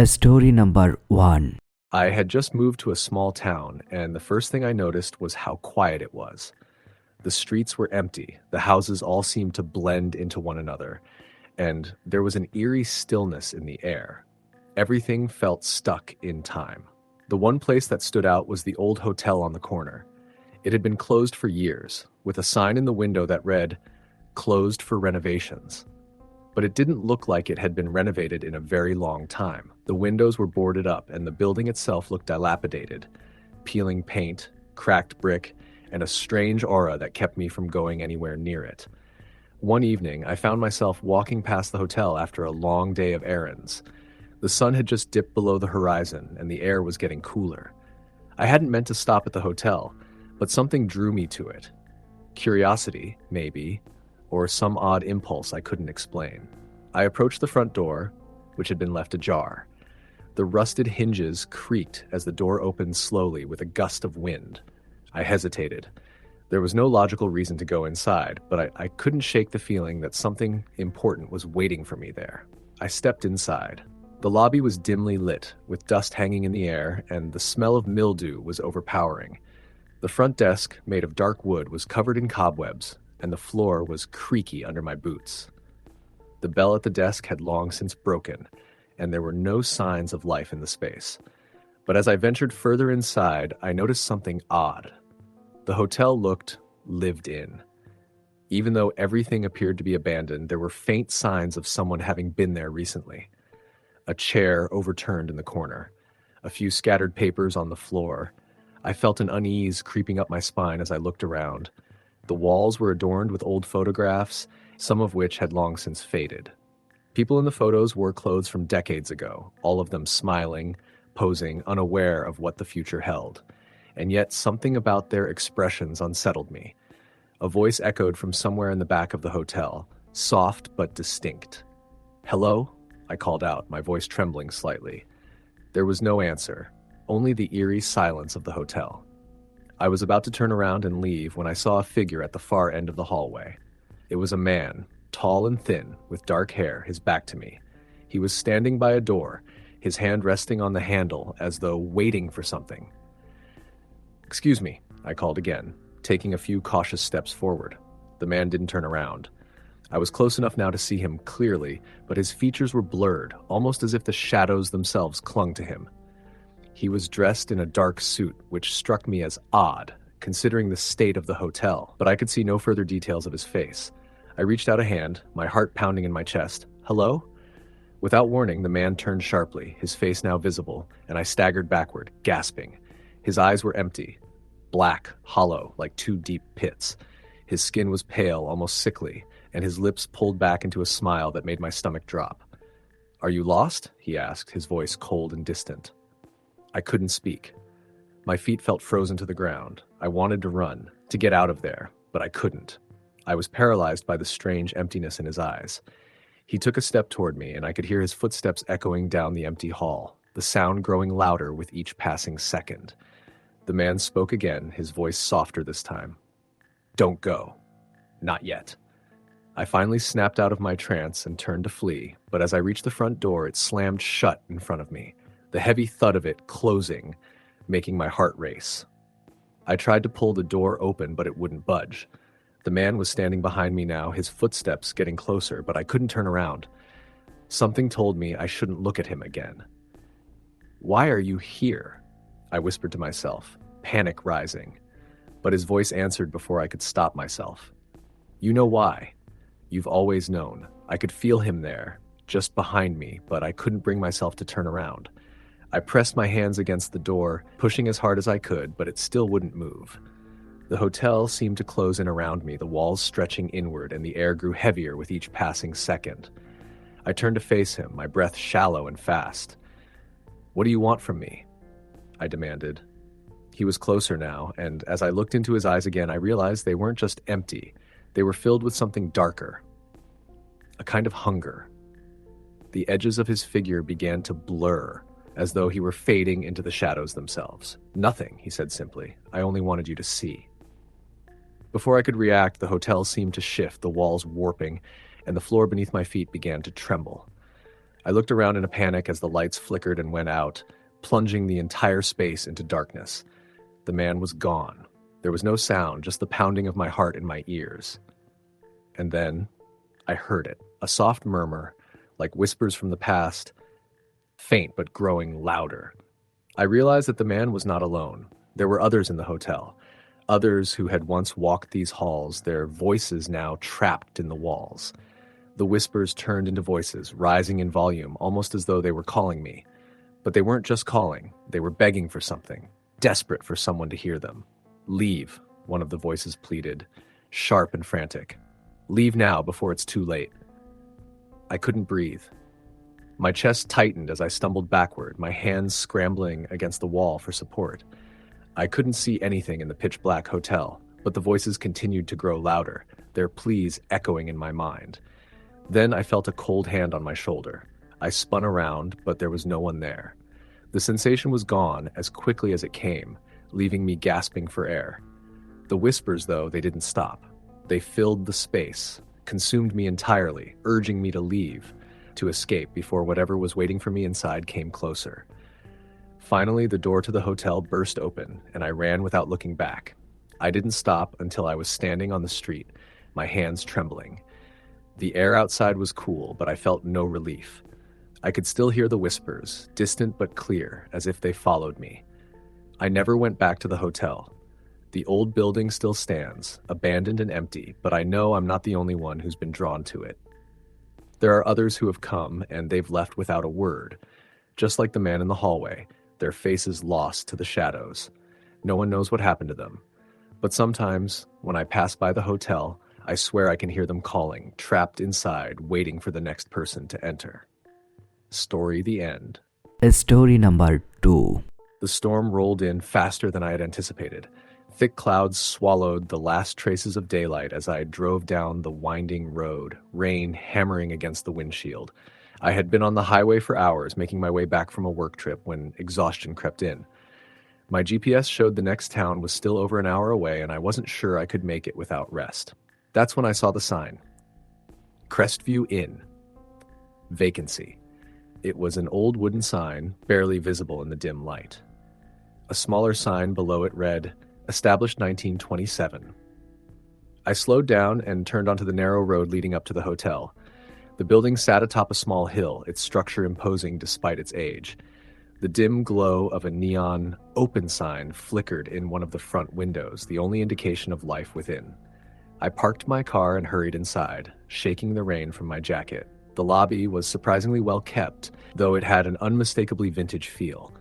Story number 1. I had just moved to a small town, and the first thing I noticed was how quiet it was. The streets were empty, the houses all seemed to blend into one another, and there was an eerie stillness in the air. Everything felt stuck in time. The one place that stood out was the old hotel on the corner. It had been closed for years, with a sign in the window that read, "Closed for renovations." But it didn't look like it had been renovated in a very long time. The windows were boarded up, and the building itself looked dilapidated, peeling paint, cracked brick, and a strange aura that kept me from going anywhere near it. One evening, I found myself walking past the hotel after a long day of errands. The sun had just dipped below the horizon, and the air was getting cooler. I hadn't meant to stop at the hotel, but something drew me to it. Curiosity, maybe, or some odd impulse I couldn't explain. I approached the front door, which had been left ajar. The rusted hinges creaked as the door opened slowly with a gust of wind. I hesitated. There was no logical reason to go inside, but I couldn't shake the feeling that something important was waiting for me there. I stepped inside. The lobby was dimly lit, with dust hanging in the air, and the smell of mildew was overpowering. The front desk, made of dark wood, was covered in cobwebs, and the floor was creaky under my boots. The bell at the desk had long since broken, and there were no signs of life in the space. But as I ventured further inside, I noticed something odd. The hotel looked lived in. Even though everything appeared to be abandoned, there were faint signs of someone having been there recently. A chair overturned in the corner, a few scattered papers on the floor. I felt an unease creeping up my spine as I looked around. The walls were adorned with old photographs, some of which had long since faded. People in the photos wore clothes from decades ago, all of them smiling, posing, unaware of what the future held. And yet something about their expressions unsettled me. A voice echoed from somewhere in the back of the hotel, soft but distinct. "Hello?" I called out, my voice trembling slightly. There was no answer, only the eerie silence of the hotel. I was about to turn around and leave when I saw a figure at the far end of the hallway. It was a man, tall and thin, with dark hair, his back to me. He was standing by a door, his hand resting on the handle as though waiting for something. "Excuse me," I called again, taking a few cautious steps forward. The man didn't turn around. I was close enough now to see him clearly, but his features were blurred, almost as if the shadows themselves clung to him. He was dressed in a dark suit, which struck me as odd, considering the state of the hotel, but I could see no further details of his face. I reached out a hand, my heart pounding in my chest. "Hello?" Without warning, the man turned sharply, his face now visible, and I staggered backward, gasping. His eyes were empty, black, hollow, like two deep pits. His skin was pale, almost sickly, and his lips pulled back into a smile that made my stomach drop. "Are you lost?" he asked, his voice cold and distant. I couldn't speak. My feet felt frozen to the ground. I wanted to run, to get out of there, but I couldn't. I was paralyzed by the strange emptiness in his eyes. He took a step toward me, and I could hear his footsteps echoing down the empty hall, the sound growing louder with each passing second. The man spoke again, his voice softer this time. "Don't go. Not yet." I finally snapped out of my trance and turned to flee, but as I reached the front door, it slammed shut in front of me, the heavy thud of it closing, making my heart race. I tried to pull the door open, but it wouldn't budge. The man was standing behind me now, his footsteps getting closer, but I couldn't turn around. Something told me I shouldn't look at him again. "Why are you here?" I whispered to myself, panic rising. But his voice answered before I could stop myself. "You know why. You've always known." I could feel him there, just behind me, but I couldn't bring myself to turn around. I pressed my hands against the door, pushing as hard as I could, but it still wouldn't move. The hotel seemed to close in around me, the walls stretching inward, and the air grew heavier with each passing second. I turned to face him, my breath shallow and fast. "What do you want from me?" I demanded. He was closer now, and as I looked into his eyes again, I realized they weren't just empty. They were filled with something darker, a kind of hunger. The edges of his figure began to blur, as though he were fading into the shadows themselves. "Nothing," he said simply. "I only wanted you to see." Before I could react, the hotel seemed to shift, the walls warping, and the floor beneath my feet began to tremble. I looked around in a panic as the lights flickered and went out, plunging the entire space into darkness. The man was gone. There was no sound, just the pounding of my heart in my ears. And then I heard it, a soft murmur, like whispers from the past, faint but growing louder. I realized that the man was not alone. There were others in the hotel, others who had once walked these halls, their voices now trapped in the walls. The whispers turned into voices, rising in volume, almost as though they were calling me. But they weren't just calling, they were begging for something, desperate for someone to hear them. "Leave," one of the voices pleaded, sharp and frantic. "Leave now before it's too late." I couldn't breathe. My chest tightened as I stumbled backward, my hands scrambling against the wall for support. I couldn't see anything in the pitch-black hotel, but the voices continued to grow louder, their pleas echoing in my mind. Then I felt a cold hand on my shoulder. I spun around, but there was no one there. The sensation was gone as quickly as it came, leaving me gasping for air. The whispers, though, they didn't stop. They filled the space, consumed me entirely, urging me to leave, to escape before whatever was waiting for me inside came closer. Finally, the door to the hotel burst open, and I ran without looking back. I didn't stop until I was standing on the street, my hands trembling. The air outside was cool, but I felt no relief. I could still hear the whispers, distant but clear, as if they followed me. I never went back to the hotel. The old building still stands, abandoned and empty, but I know I'm not the only one who's been drawn to it. There are others who have come, and they've left without a word. Just like the man in the hallway, their faces lost to the shadows. No one knows what happened to them. But sometimes, when I pass by the hotel, I swear I can hear them calling, trapped inside, waiting for the next person to enter. Story the end. Story number 2. The storm rolled in faster than I had anticipated. Thick clouds swallowed the last traces of daylight as I drove down the winding road, rain hammering against the windshield. I had been on the highway for hours, making my way back from a work trip when exhaustion crept in. My GPS showed the next town was still over an hour away, and I wasn't sure I could make it without rest. That's when I saw the sign. Crestview Inn. Vacancy. It was an old wooden sign, barely visible in the dim light. A smaller sign below it read, "Established 1927. I slowed down and turned onto the narrow road leading up to the hotel. The building sat atop a small hill, its structure imposing despite its age. The dim glow of a neon open sign flickered in one of the front windows, the only indication of life within. I parked my car and hurried inside, shaking the rain from my jacket. The lobby was surprisingly well kept, though it had an unmistakably vintage feel.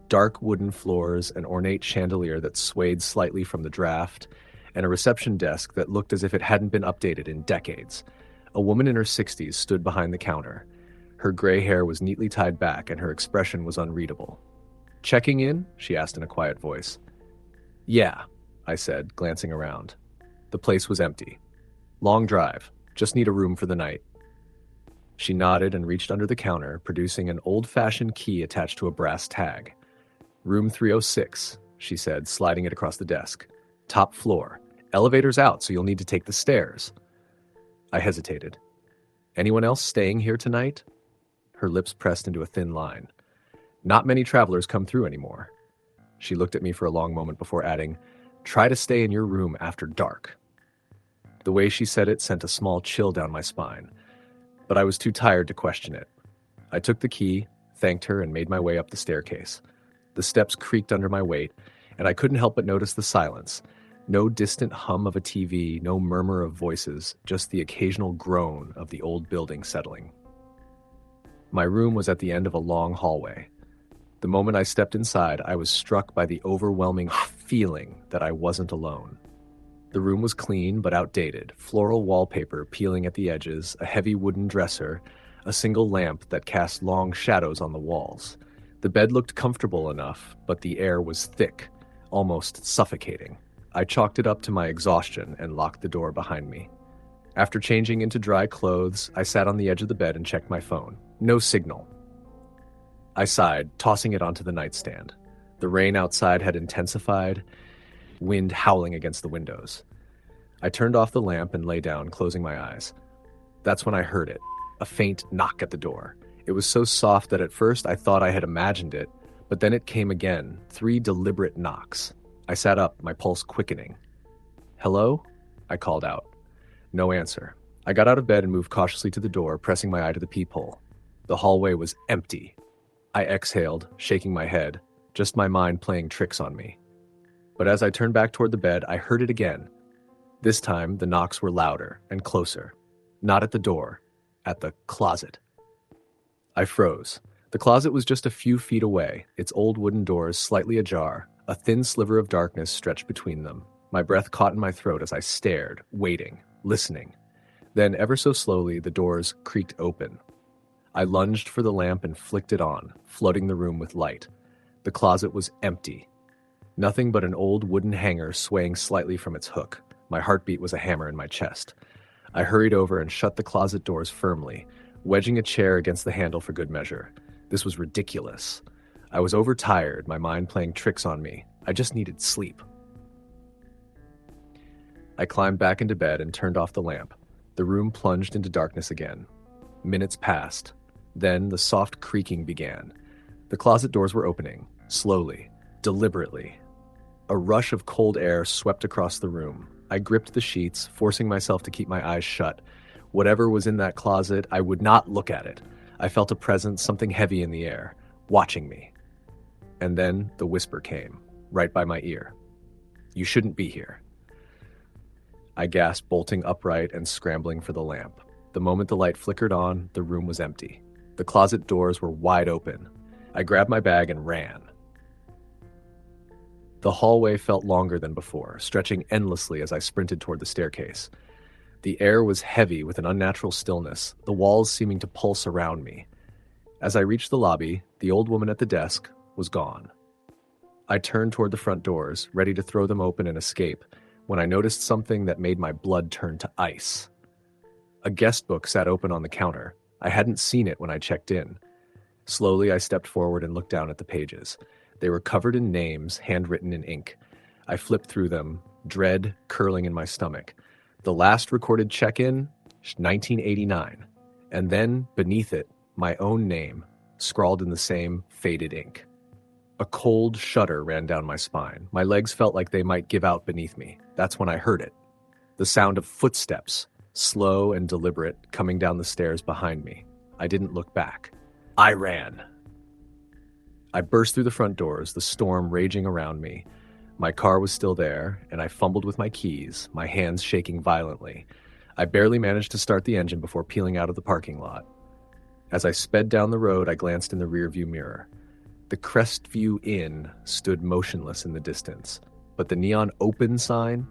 Dark wooden floors, an ornate chandelier that swayed slightly from the draft, and a reception desk that looked as if it hadn't been updated in decades. A woman in her 60s stood behind the counter. Her gray hair was neatly tied back, and her expression was unreadable. "Checking in?" she asked in a quiet voice. "Yeah," I said, glancing around. The place was empty. "Long drive. Just need a room for the night." She nodded and reached under the counter, producing an old-fashioned key attached to a brass tag. "Room 306, she said, sliding it across the desk. "Top floor. Elevator's out, so you'll need to take the stairs." I hesitated. "Anyone else staying here tonight?" Her lips pressed into a thin line. "Not many travelers come through anymore." She looked at me for a long moment before adding, "Try to stay in your room after dark." The way she said it sent a small chill down my spine, but I was too tired to question it. I took the key, thanked her, and made my way up the staircase. The steps creaked under my weight, and I couldn't help but notice the silence. No distant hum of a TV, no murmur of voices, just the occasional groan of the old building settling. My room was at the end of a long hallway. The moment I stepped inside, I was struck by the overwhelming feeling that I wasn't alone. The room was clean but outdated, floral wallpaper peeling at the edges, a heavy wooden dresser, a single lamp that cast long shadows on the walls. The bed looked comfortable enough, but the air was thick, almost suffocating. I chalked it up to my exhaustion and locked the door behind me. After changing into dry clothes, I sat on the edge of the bed and checked my phone. No signal. I sighed, tossing it onto the nightstand. The rain outside had intensified, wind howling against the windows. I turned off the lamp and lay down, closing my eyes. That's when I heard it, a faint knock at the door. It was so soft that at first I thought I had imagined it, but then it came again, 3 deliberate knocks. I sat up, my pulse quickening. "Hello?" I called out. No answer. I got out of bed and moved cautiously to the door, pressing my eye to the peephole. The hallway was empty. I exhaled, shaking my head, just my mind playing tricks on me. But as I turned back toward the bed, I heard it again. This time, the knocks were louder and closer. Not at the door, at the closet. I froze. The closet was just a few feet away, its old wooden doors slightly ajar, a thin sliver of darkness stretched between them. My breath caught in my throat as I stared, waiting, listening. Then, ever so slowly, the doors creaked open. I lunged for the lamp and flicked it on, flooding the room with light. The closet was empty. Nothing but an old wooden hanger swaying slightly from its hook. My heartbeat was a hammer in my chest. I hurried over and shut the closet doors firmly, wedging a chair against the handle for good measure. This was ridiculous. I was overtired, my mind playing tricks on me. I just needed sleep. I climbed back into bed and turned off the lamp. The room plunged into darkness again. Minutes passed. Then the soft creaking began. The closet doors were opening, slowly, deliberately. A rush of cold air swept across the room. I gripped the sheets, forcing myself to keep my eyes shut. Whatever was in that closet, I would not look at it. I felt a presence, something heavy in the air, watching me. And then the whisper came, right by my ear. "You shouldn't be here." I gasped, bolting upright and scrambling for the lamp. The moment the light flickered on, the room was empty. The closet doors were wide open. I grabbed my bag and ran. The hallway felt longer than before, stretching endlessly as I sprinted toward the staircase. The air was heavy with an unnatural stillness, the walls seeming to pulse around me. As I reached the lobby, the old woman at the desk was gone. I turned toward the front doors, ready to throw them open and escape, when I noticed something that made my blood turn to ice. A guest book sat open on the counter. I hadn't seen it when I checked in. Slowly, I stepped forward and looked down at the pages. They were covered in names, handwritten in ink. I flipped through them, dread curling in my stomach. The last recorded check-in, 1989. And then, beneath it, my own name, scrawled in the same faded ink. A cold shudder ran down my spine. My legs felt like they might give out beneath me. That's when I heard it. The sound of footsteps, slow and deliberate, coming down the stairs behind me. I didn't look back. I ran. I burst through the front doors, the storm raging around me. My car was still there, and I fumbled with my keys, my hands shaking violently. I barely managed to start the engine before peeling out of the parking lot. As I sped down the road, I glanced in the rearview mirror. The Crestview Inn stood motionless in the distance, but the neon open sign,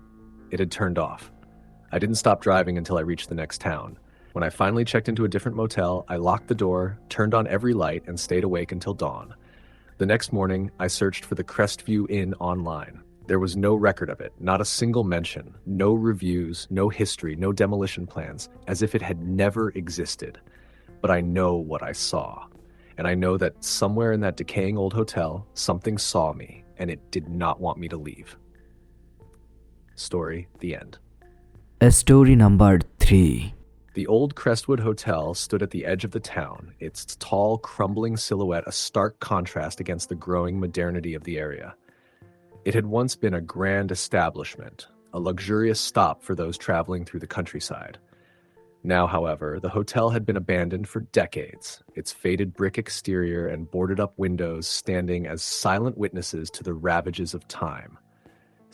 it had turned off. I didn't stop driving until I reached the next town. When I finally checked into a different motel, I locked the door, turned on every light, and stayed awake until dawn. The next morning, I searched for the Crestview Inn online. There was no record of it, not a single mention, no reviews, no history, no demolition plans, as if it had never existed. But I know what I saw. And I know that somewhere in that decaying old hotel, something saw me, and it did not want me to leave. Story, the end. Story number 3. The old Crestwood Hotel stood at the edge of the town, its tall, crumbling silhouette a stark contrast against the growing modernity of the area. It had once been a grand establishment, a luxurious stop for those traveling through the countryside. Now, however, the hotel had been abandoned for decades, its faded brick exterior and boarded-up windows standing as silent witnesses to the ravages of time.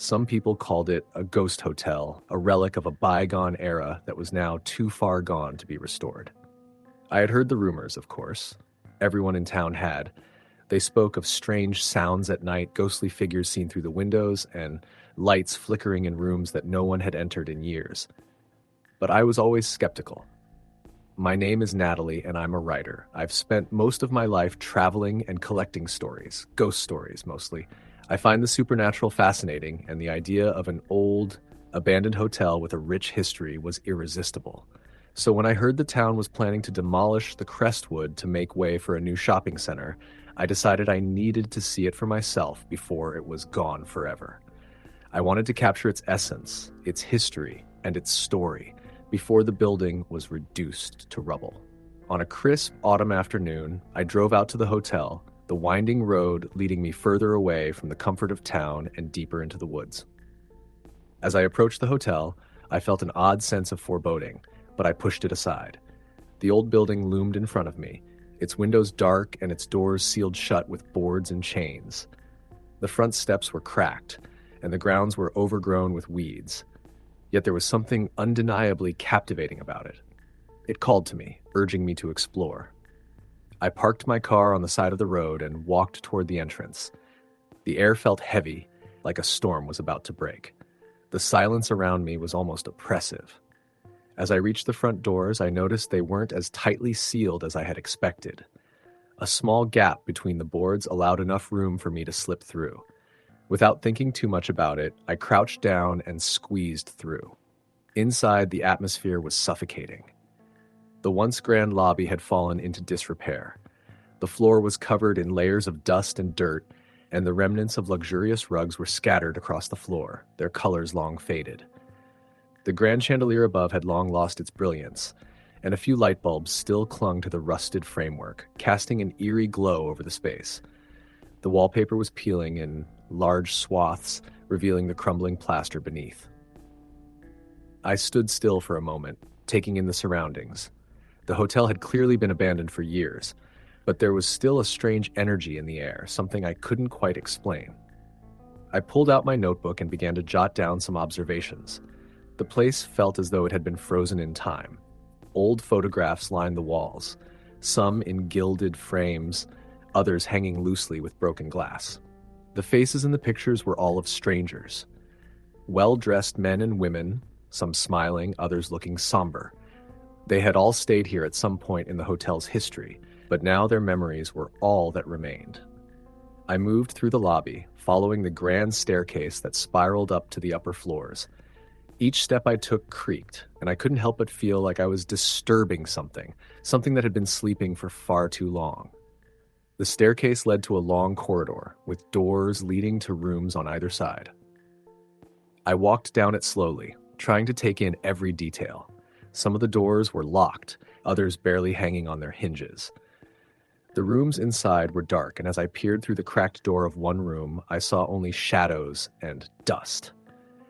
Some people called it a ghost hotel, a relic of a bygone era that was now too far gone to be restored. I had heard the rumors, of course. Everyone in town had. They spoke of strange sounds at night, ghostly figures seen through the windows, and lights flickering in rooms that no one had entered in years. But I was always skeptical. My name is Natalie, and I'm a writer. I've spent most of my life traveling and collecting stories, ghost stories mostly. I find the supernatural fascinating, and the idea of an old, abandoned hotel with a rich history was irresistible. So when I heard the town was planning to demolish the Crestwood to make way for a new shopping center, I decided I needed to see it for myself before it was gone forever. I wanted to capture its essence, its history, and its story before the building was reduced to rubble. On a crisp autumn afternoon, I drove out to the hotel, the winding road leading me further away from the comfort of town and deeper into the woods. As I approached the hotel, I felt an odd sense of foreboding, but I pushed it aside. The old building loomed in front of me, its windows dark and its doors sealed shut with boards and chains. The front steps were cracked, and the grounds were overgrown with weeds. Yet there was something undeniably captivating about it. It called to me, urging me to explore. I parked my car on the side of the road and walked toward the entrance. The air felt heavy, like a storm was about to break. The silence around me was almost oppressive. As I reached the front doors, I noticed they weren't as tightly sealed as I had expected. A small gap between the boards allowed enough room for me to slip through. Without thinking too much about it, I crouched down and squeezed through. Inside, the atmosphere was suffocating. The once grand lobby had fallen into disrepair. The floor was covered in layers of dust and dirt, and the remnants of luxurious rugs were scattered across the floor, their colors long faded. The grand chandelier above had long lost its brilliance, and a few light bulbs still clung to the rusted framework, casting an eerie glow over the space. The wallpaper was peeling in large swaths, revealing the crumbling plaster beneath. I stood still for a moment, taking in the surroundings. The hotel had clearly been abandoned for years, but there was still a strange energy in the air, something I couldn't quite explain. I pulled out my notebook and began to jot down some observations. The place felt as though it had been frozen in time. Old photographs lined the walls, some in gilded frames, others hanging loosely with broken glass. The faces in the pictures were all of strangers. Well-dressed men and women, some smiling, others looking somber. They had all stayed here at some point in the hotel's history, but now their memories were all that remained. I moved through the lobby, following the grand staircase that spiraled up to the upper floors. Each step I took creaked, and I couldn't help but feel like I was disturbing something that had been sleeping for far too long. The staircase led to a long corridor, with doors leading to rooms on either side. I walked down it slowly, trying to take in every detail. Some of the doors were locked, others barely hanging on their hinges. The rooms inside were dark, and as I peered through the cracked door of one room, I saw only shadows and dust.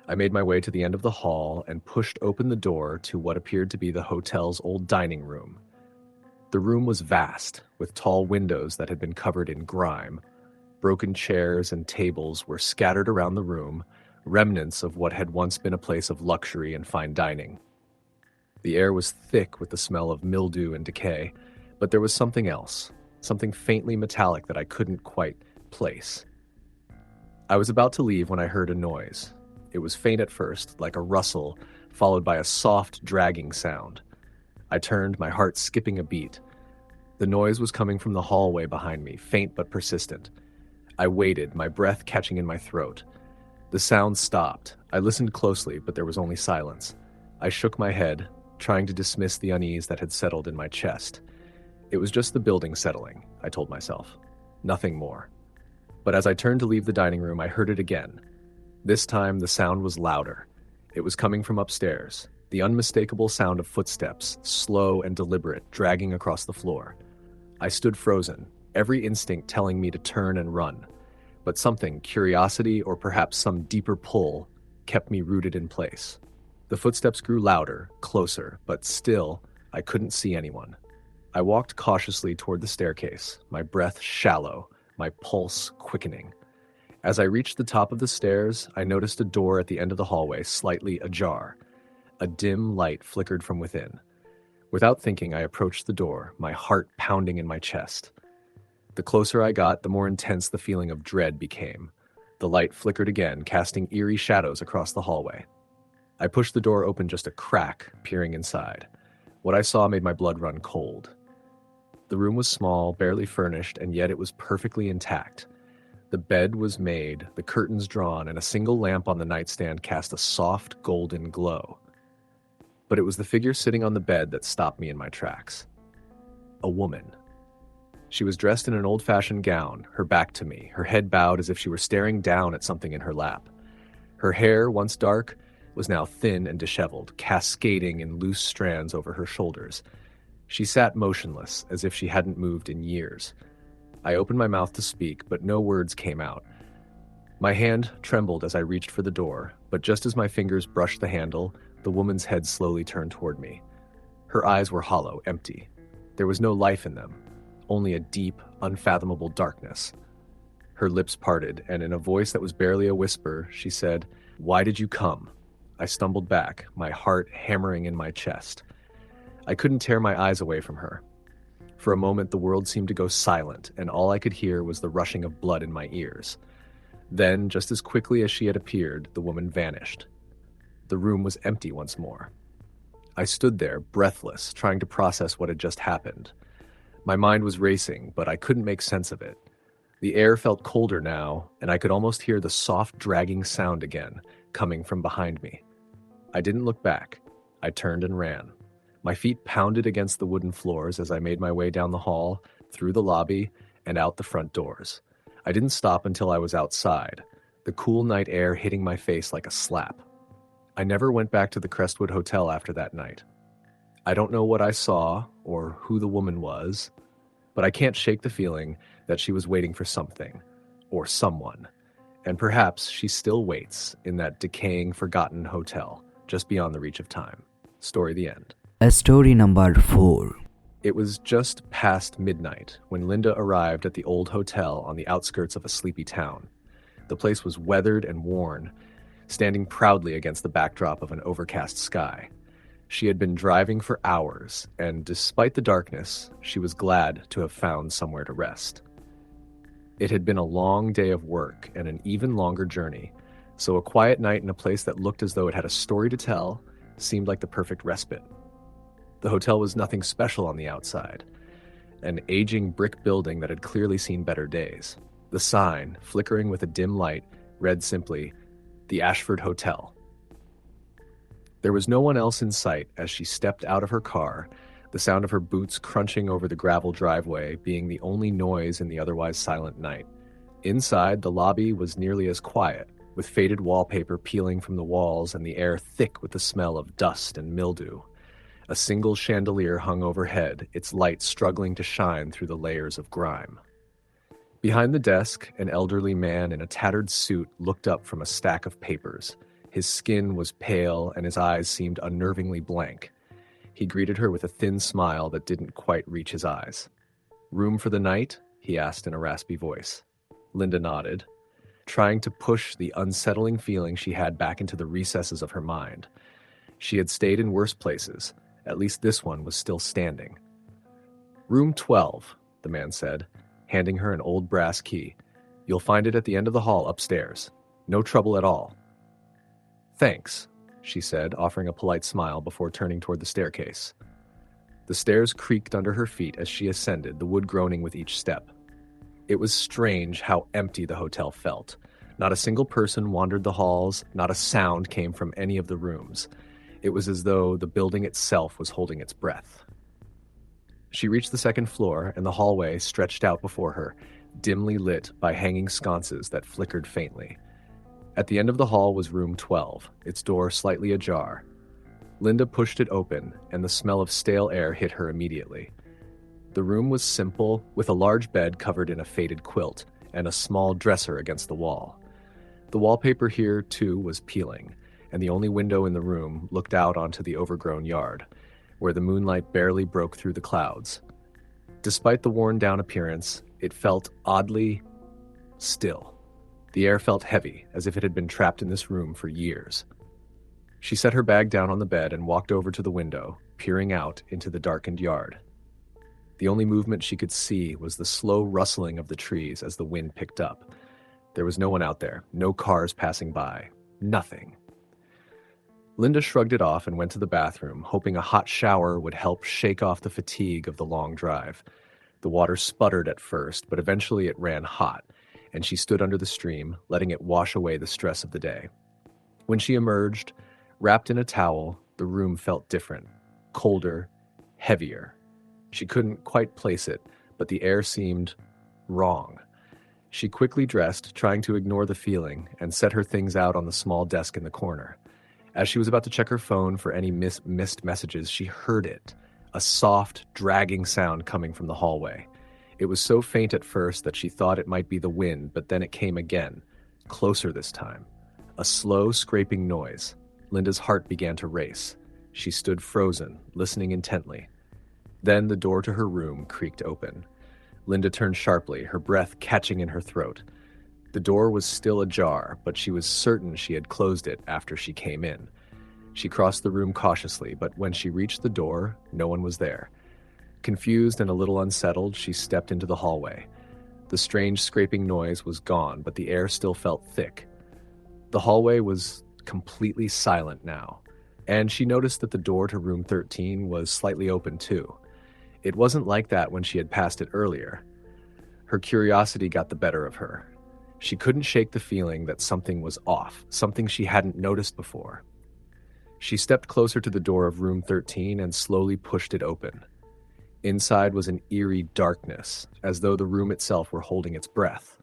I made my way to the end of the hall and pushed open the door to what appeared to be the hotel's old dining room. The room was vast, with tall windows that had been covered in grime. Broken chairs and tables were scattered around the room, remnants of what had once been a place of luxury and fine dining. The air was thick with the smell of mildew and decay, but there was something else, something faintly metallic that I couldn't quite place. I was about to leave when I heard a noise. It was faint at first, like a rustle, followed by a soft, dragging sound. I turned, my heart skipping a beat. The noise was coming from the hallway behind me, faint but persistent. I waited, my breath catching in my throat. The sound stopped. I listened closely, but there was only silence. I shook my head, trying to dismiss the unease that had settled in my chest. It was just the building settling, I told myself. Nothing more. But as I turned to leave the dining room, I heard it again. This time, the sound was louder. It was coming from upstairs, the unmistakable sound of footsteps, slow and deliberate, dragging across the floor. I stood frozen, every instinct telling me to turn and run. But something, curiosity or perhaps some deeper pull, kept me rooted in place. The footsteps grew louder, closer, but still, I couldn't see anyone. I walked cautiously toward the staircase, my breath shallow, my pulse quickening. As I reached the top of the stairs, I noticed a door at the end of the hallway slightly ajar. A dim light flickered from within. Without thinking, I approached the door, my heart pounding in my chest. The closer I got, the more intense the feeling of dread became. The light flickered again, casting eerie shadows across the hallway. I pushed the door open just a crack, peering inside. What I saw made my blood run cold. The room was small, barely furnished, and yet it was perfectly intact. The bed was made, the curtains drawn, and a single lamp on the nightstand cast a soft, golden glow. But it was the figure sitting on the bed that stopped me in my tracks. A woman. She was dressed in an old-fashioned gown, her back to me, her head bowed as if she were staring down at something in her lap. Her hair, once dark, was now thin and disheveled, cascading in loose strands over her shoulders. She sat motionless, as if she hadn't moved in years. I opened my mouth to speak, but no words came out. My hand trembled as I reached for the door, but just as my fingers brushed the handle, the woman's head slowly turned toward me. Her eyes were hollow, empty. There was no life in them, only a deep, unfathomable darkness. Her lips parted, and in a voice that was barely a whisper, she said, "Why did you come?" I stumbled back, my heart hammering in my chest. I couldn't tear my eyes away from her. For a moment, the world seemed to go silent, and all I could hear was the rushing of blood in my ears. Then, just as quickly as she had appeared, the woman vanished. The room was empty once more. I stood there, breathless, trying to process what had just happened. My mind was racing, but I couldn't make sense of it. The air felt colder now, and I could almost hear the soft, dragging sound again, coming from behind me. I didn't look back. I turned and ran. My feet pounded against the wooden floors as I made my way down the hall, through the lobby, and out the front doors. I didn't stop until I was outside, the cool night air hitting my face like a slap. I never went back to the Crestwood Hotel after that night. I don't know what I saw or who the woman was, but I can't shake the feeling that she was waiting for something or someone. And perhaps she still waits in that decaying, forgotten hotel just beyond the reach of time. Story the end. Story number 4. It was just past midnight when Linda arrived at the old hotel on the outskirts of a sleepy town. The place was weathered and worn, standing proudly against the backdrop of an overcast sky. She had been driving for hours, and despite the darkness, she was glad to have found somewhere to rest. It had been a long day of work and an even longer journey, so a quiet night in a place that looked as though it had a story to tell seemed like the perfect respite. The hotel was nothing special on the outside, an aging brick building that had clearly seen better days. The sign, flickering with a dim light, read simply, "The Ashford Hotel." There was no one else in sight as she stepped out of her car, the sound of her boots crunching over the gravel driveway being the only noise in the otherwise silent night. Inside, the lobby was nearly as quiet, with faded wallpaper peeling from the walls and the air thick with the smell of dust and mildew. A single chandelier hung overhead, its light struggling to shine through the layers of grime. Behind the desk, an elderly man in a tattered suit looked up from a stack of papers. His skin was pale and his eyes seemed unnervingly blank. He greeted her with a thin smile that didn't quite reach his eyes. "Room for the night?" he asked in a raspy voice. Linda nodded, trying to push the unsettling feeling she had back into the recesses of her mind. She had stayed in worse places. At least this one was still standing. "Room 12, the man said, handing her an old brass key. "You'll find it at the end of the hall upstairs. No trouble at all." "Thanks," she said, offering a polite smile before turning toward the staircase. The stairs creaked under her feet as she ascended, the wood groaning with each step. It was strange how empty the hotel felt. Not a single person wandered the halls, not a sound came from any of the rooms. It was as though the building itself was holding its breath. She reached the second floor, and the hallway stretched out before her, dimly lit by hanging sconces that flickered faintly. At the end of the hall was room 12, its door slightly ajar. Linda pushed it open, and the smell of stale air hit her immediately. The room was simple, with a large bed covered in a faded quilt, and a small dresser against the wall. The wallpaper here, too, was peeling, and the only window in the room looked out onto the overgrown yard, where the moonlight barely broke through the clouds. Despite the worn-down appearance, it felt oddly still. The air felt heavy, as if it had been trapped in this room for years. She set her bag down on the bed and walked over to the window, peering out into the darkened yard. The only movement she could see was the slow rustling of the trees as the wind picked up. There was no one out there, no cars passing by, nothing. Linda shrugged it off and went to the bathroom, hoping a hot shower would help shake off the fatigue of the long drive. The water sputtered at first, but eventually it ran hot, and she stood under the stream, letting it wash away the stress of the day. When she emerged, wrapped in a towel, the room felt different, colder, heavier. She couldn't quite place it, but the air seemed wrong. She quickly dressed, trying to ignore the feeling, and set her things out on the small desk in the corner. As she was about to check her phone for any missed messages, she heard it, a soft, dragging sound coming from the hallway. It was so faint at first that she thought it might be the wind, but then it came again, closer this time. A slow, scraping noise. Linda's heart began to race. She stood frozen, listening intently. Then the door to her room creaked open. Linda turned sharply, her breath catching in her throat. The door was still ajar, but she was certain she had closed it after she came in. She crossed the room cautiously, but when she reached the door, no one was there. Confused and a little unsettled, she stepped into the hallway. The strange scraping noise was gone, but the air still felt thick. The hallway was completely silent now, and she noticed that the door to room 13 was slightly open too. It wasn't like that when she had passed it earlier. Her curiosity got the better of her. She couldn't shake the feeling that something was off, something she hadn't noticed before. She stepped closer to the door of room 13 and slowly pushed it open. Inside was an eerie darkness, as though the room itself were holding its breath.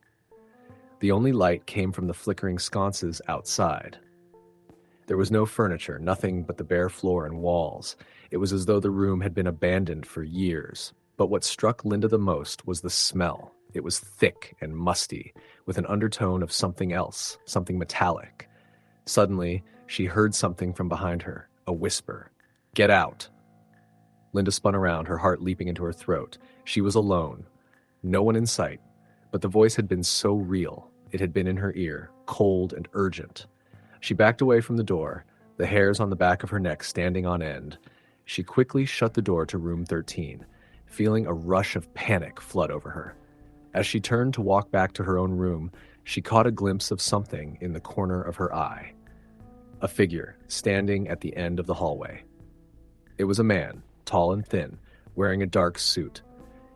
The only light came from the flickering sconces outside. There was no furniture, nothing but the bare floor and walls. It was as though the room had been abandoned for years. But what struck Linda the most was the smell. It was thick and musty, with an undertone of something else, something metallic. Suddenly, she heard something from behind her, a whisper. "Get out!" Linda spun around, her heart leaping into her throat. She was alone. No one in sight, but the voice had been so real. It had been in her ear, cold and urgent. She backed away from the door, the hairs on the back of her neck standing on end. She quickly shut the door to room 13, feeling a rush of panic flood over her. As she turned to walk back to her own room, she caught a glimpse of something in the corner of her eye. A figure standing at the end of the hallway. It was a man, tall and thin, wearing a dark suit.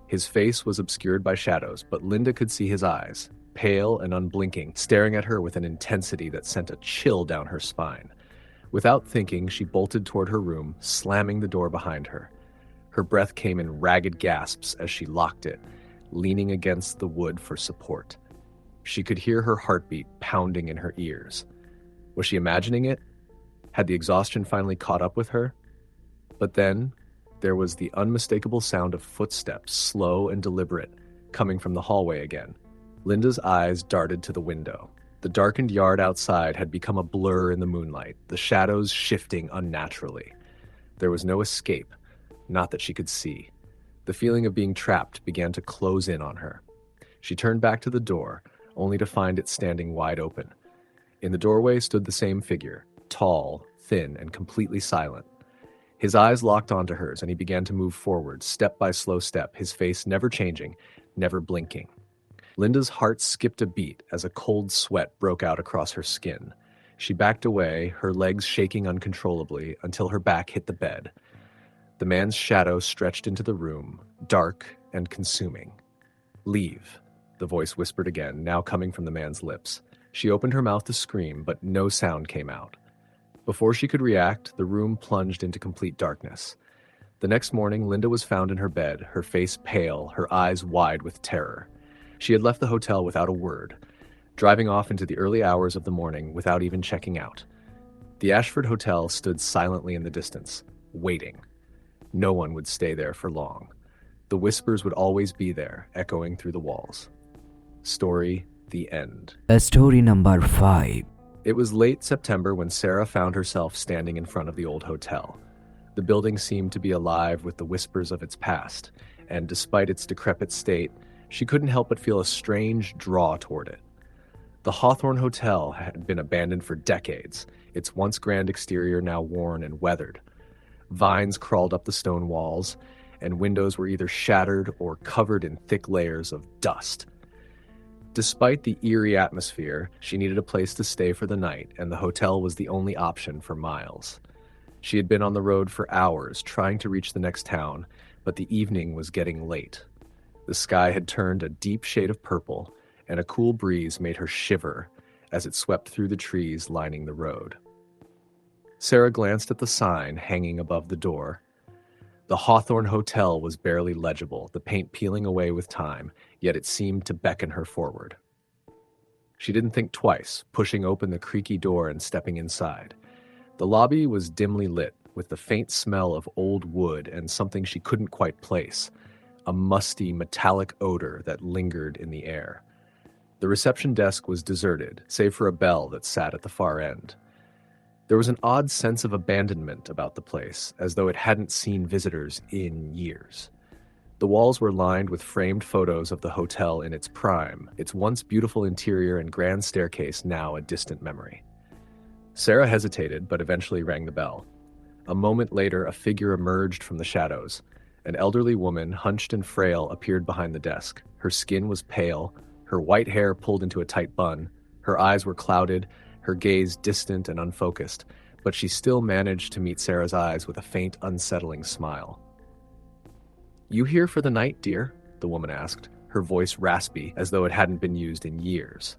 His face was obscured by shadows, but Linda could see his eyes, pale and unblinking, staring at her with an intensity that sent a chill down her spine. Without thinking, she bolted toward her room, slamming the door behind her. Her breath came in ragged gasps as she locked it, leaning against the wood for support. She could hear her heartbeat pounding in her ears. Was she imagining it? Had the exhaustion finally caught up with her? But then, there was the unmistakable sound of footsteps, slow and deliberate, coming from the hallway again. Linda's eyes darted to the window. The darkened yard outside had become a blur in the moonlight, the shadows shifting unnaturally. There was no escape, not that she could see. The feeling of being trapped began to close in on her. She turned back to the door, only to find it standing wide open. In the doorway stood the same figure, tall, thin, and completely silent. His eyes locked onto hers, and he began to move forward, step by slow step, his face never changing, never blinking. Linda's heart skipped a beat as a cold sweat broke out across her skin. She backed away, her legs shaking uncontrollably, until her back hit the bed. The man's shadow stretched into the room, dark and consuming. "Leave," the voice whispered again, now coming from the man's lips. She opened her mouth to scream, but no sound came out. Before she could react, the room plunged into complete darkness. The next morning, Linda was found in her bed, her face pale, her eyes wide with terror. She had left the hotel without a word, driving off into the early hours of the morning without even checking out. The Ashford Hotel stood silently in the distance, waiting. No one would stay there for long. The whispers would always be there, echoing through the walls. Story, the end. Story number 5. It was late September when Sarah found herself standing in front of the old hotel. The building seemed to be alive with the whispers of its past, and despite its decrepit state, she couldn't help but feel a strange draw toward it. The Hawthorne Hotel had been abandoned for decades, its once grand exterior now worn and weathered. Vines crawled up the stone walls, and windows were either shattered or covered in thick layers of dust. Despite the eerie atmosphere, she needed a place to stay for the night, and the hotel was the only option for miles. She had been on the road for hours, trying to reach the next town, but the evening was getting late. The sky had turned a deep shade of purple, and a cool breeze made her shiver as it swept through the trees lining the road. Sarah glanced at the sign hanging above the door. The Hawthorne Hotel was barely legible, the paint peeling away with time, yet it seemed to beckon her forward. She didn't think twice, pushing open the creaky door and stepping inside. The lobby was dimly lit, with the faint smell of old wood and something she couldn't quite place, a musty, metallic odor that lingered in the air. The reception desk was deserted, save for a bell that sat at the far end. There was an odd sense of abandonment about the place, as though it hadn't seen visitors in years. The walls were lined with framed photos of the hotel in its prime, its once beautiful interior and grand staircase now a distant memory. Sarah hesitated, but eventually rang the bell. A moment later, a figure emerged from the shadows. An elderly woman, hunched and frail, appeared behind the desk. Her skin was pale, her white hair pulled into a tight bun. Her eyes were clouded, her gaze distant and unfocused, but she still managed to meet Sarah's eyes with a faint, unsettling smile. "You here for the night, dear?" the woman asked, her voice raspy, as though it hadn't been used in years.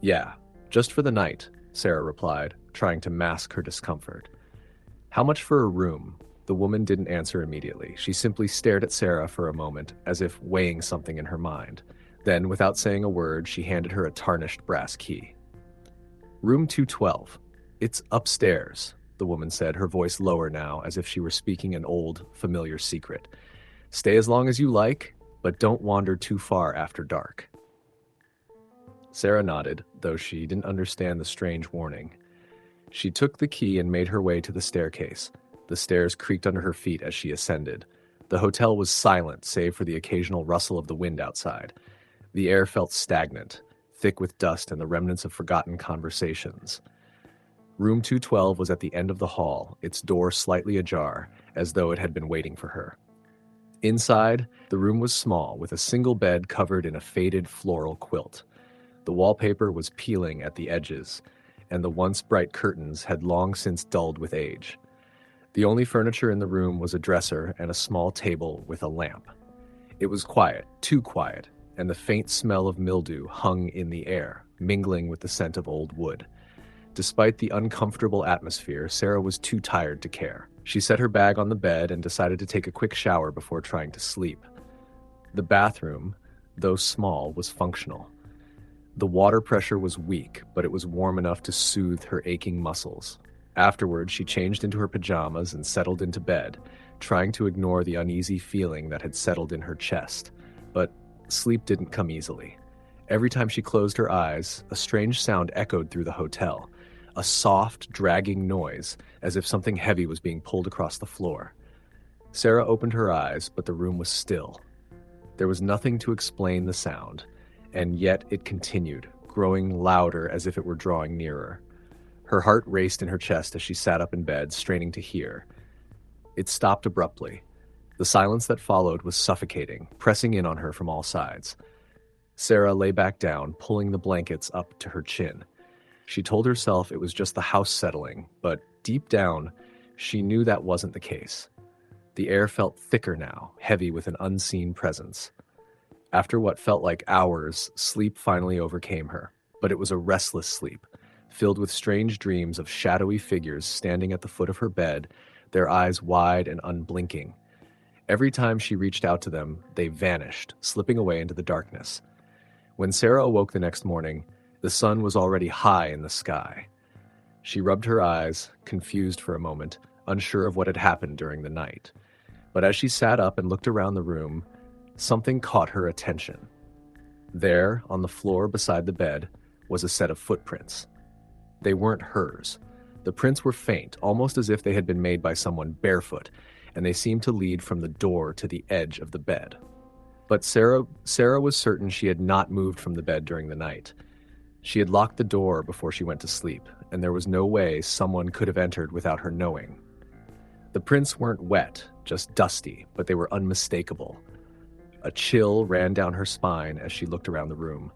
Yeah, just for the night," Sarah replied, trying to mask her discomfort. "How much for a room?" The woman didn't answer immediately. She simply stared at Sarah for a moment, as if weighing something in her mind. Then, without saying a word, she handed her a tarnished brass key. "Room 212. It's upstairs," the woman said, her voice lower now, as if she were speaking an old, familiar secret. "Stay as long as you like, but don't wander too far after dark." Sarah nodded, though she didn't understand the strange warning. She took the key and made her way to the staircase. The stairs creaked under her feet as she ascended. The hotel was silent, save for the occasional rustle of the wind outside. The air felt stagnant, thick with dust and the remnants of forgotten conversations. Room 212 was at the end of the hall, its door slightly ajar, as though it had been waiting for her. Inside, the room was small, with a single bed covered in a faded floral quilt. The wallpaper was peeling at the edges, and the once bright curtains had long since dulled with age. The only furniture in the room was a dresser and a small table with a lamp. It was quiet, too quiet, and the faint smell of mildew hung in the air, mingling with the scent of old wood. Despite the uncomfortable atmosphere, Sarah was too tired to care. She set her bag on the bed and decided to take a quick shower before trying to sleep. The bathroom, though small, was functional. The water pressure was weak, but it was warm enough to soothe her aching muscles. Afterward, she changed into her pajamas and settled into bed, trying to ignore the uneasy feeling that had settled in her chest. But sleep didn't come easily. Every time she closed her eyes, a strange sound echoed through the hotel, a soft, dragging noise, as if something heavy was being pulled across the floor. Sarah opened her eyes, but the room was still. There was nothing to explain the sound, and yet it continued, growing louder as if it were drawing nearer. Her heart raced in her chest as she sat up in bed, straining to hear. It stopped abruptly. The silence that followed was suffocating, pressing in on her from all sides. Sarah lay back down, pulling the blankets up to her chin. She told herself it was just the house settling, but deep down, she knew that wasn't the case. The air felt thicker now, heavy with an unseen presence. After what felt like hours, sleep finally overcame her, but it was a restless sleep, filled with strange dreams of shadowy figures standing at the foot of her bed, their eyes wide and unblinking. Every time she reached out to them, they vanished, slipping away into the darkness. When Sarah awoke the next morning, the sun was already high in the sky. She rubbed her eyes, confused for a moment, unsure of what had happened during the night. But as she sat up and looked around the room, something caught her attention. There, on the floor beside the bed, was a set of footprints. They weren't hers. The prints were faint, almost as if they had been made by someone barefoot, and they seemed to lead from the door to the edge of the bed. But Sarah was certain she had not moved from the bed during the night. She had locked the door before she went to sleep, and there was no way someone could have entered without her knowing. The prints weren't wet, just dusty, but they were unmistakable. A chill ran down her spine as she looked around the room.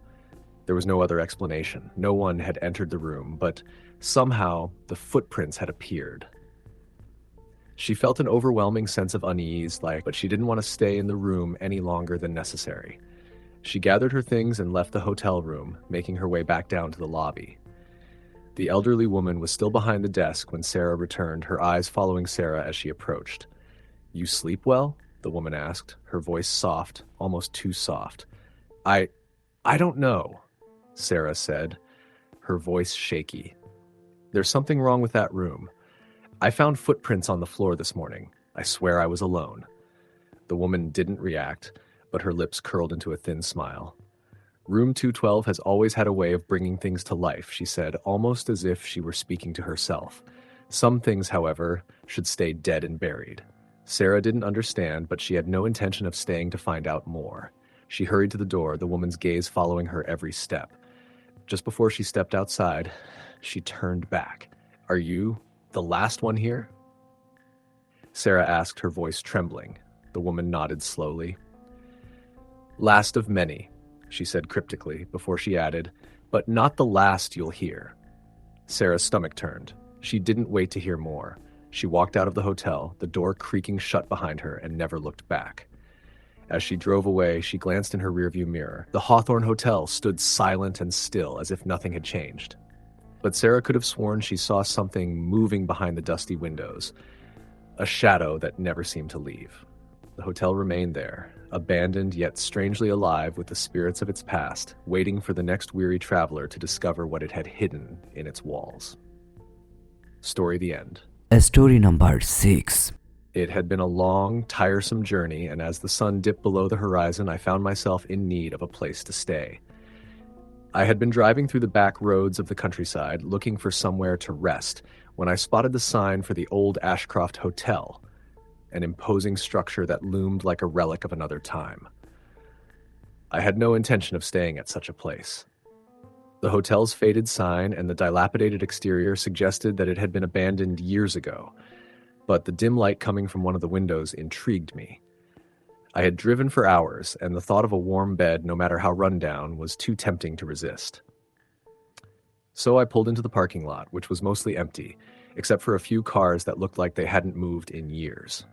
There was no other explanation. No one had entered the room, but somehow the footprints had appeared. She felt an overwhelming sense of unease, but she didn't want to stay in the room any longer than necessary. She gathered her things and left the hotel room, making her way back down to the lobby. The elderly woman was still behind the desk when Sarah returned, her eyes following Sarah as she approached. "You sleep well?" the woman asked, her voice soft, almost too soft. I don't know," Sarah said, her voice shaky. "There's something wrong with that room. I found footprints on the floor this morning. I swear I was alone. The woman didn't react, but her lips curled into a thin smile. Room 212 has always had a way of bringing things to life, she said, almost as if she were speaking to herself. Some things, however, should stay dead and buried. Sarah didn't understand, but she had no intention of staying to find out more. She hurried to the door, the woman's gaze following her every step. Just before she stepped outside, she turned back. "Are you the last one here?" Sarah asked, her voice trembling. The woman nodded slowly. "Last of many," she said cryptically, before she added, "but not the last you'll hear." Sarah's stomach turned. She didn't wait to hear more. She walked out of the hotel, the door creaking shut behind her, and never looked back. As she drove away, she glanced in her rearview mirror. The Hawthorne Hotel stood silent and still, as if nothing had changed. But Sarah could have sworn she saw something moving behind the dusty windows, a shadow that never seemed to leave. The hotel remained there, abandoned yet strangely alive with the spirits of its past, waiting for the next weary traveler to discover what it had hidden in its walls. Story the end. Story number 6. It had been a long, tiresome journey, and as the sun dipped below the horizon, I found myself in need of a place to stay. I had been driving through the back roads of the countryside, looking for somewhere to rest, when I spotted the sign for the old Ashcroft Hotel, an imposing structure that loomed like a relic of another time. I had no intention of staying at such a place. The hotel's faded sign and the dilapidated exterior suggested that it had been abandoned years ago, but the dim light coming from one of the windows intrigued me. I had driven for hours, and the thought of a warm bed, no matter how run down, was too tempting to resist. So I pulled into the parking lot, which was mostly empty, except for a few cars that looked like they hadn't moved in years.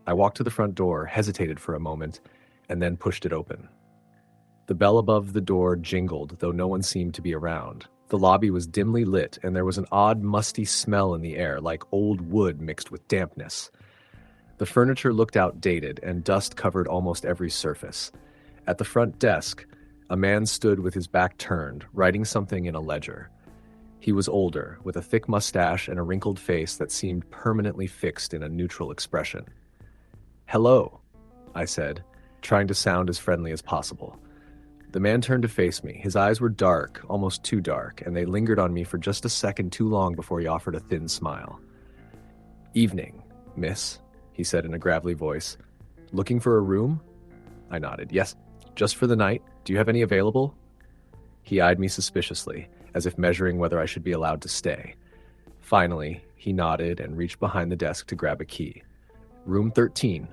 I walked to the front door, hesitated for a moment, and then pushed it open. The bell above the door jingled, though no one seemed to be around. The lobby was dimly lit, and there was an odd, musty smell in the air, like old wood mixed with dampness. The furniture looked outdated, and dust covered almost every surface. At the front desk, a man stood with his back turned, writing something in a ledger. He was older, with a thick mustache and a wrinkled face that seemed permanently fixed in a neutral expression. "Hello," I said, trying to sound as friendly as possible. The man turned to face me. His eyes were dark, almost too dark, and they lingered on me for just a second too long before he offered a thin smile. "Evening, miss," he said in a gravelly voice. "Looking for a room?" I nodded. "Yes, just for the night. Do you have any available?" He eyed me suspiciously, as if measuring whether I should be allowed to stay. Finally, he nodded and reached behind the desk to grab a key. "Room 13,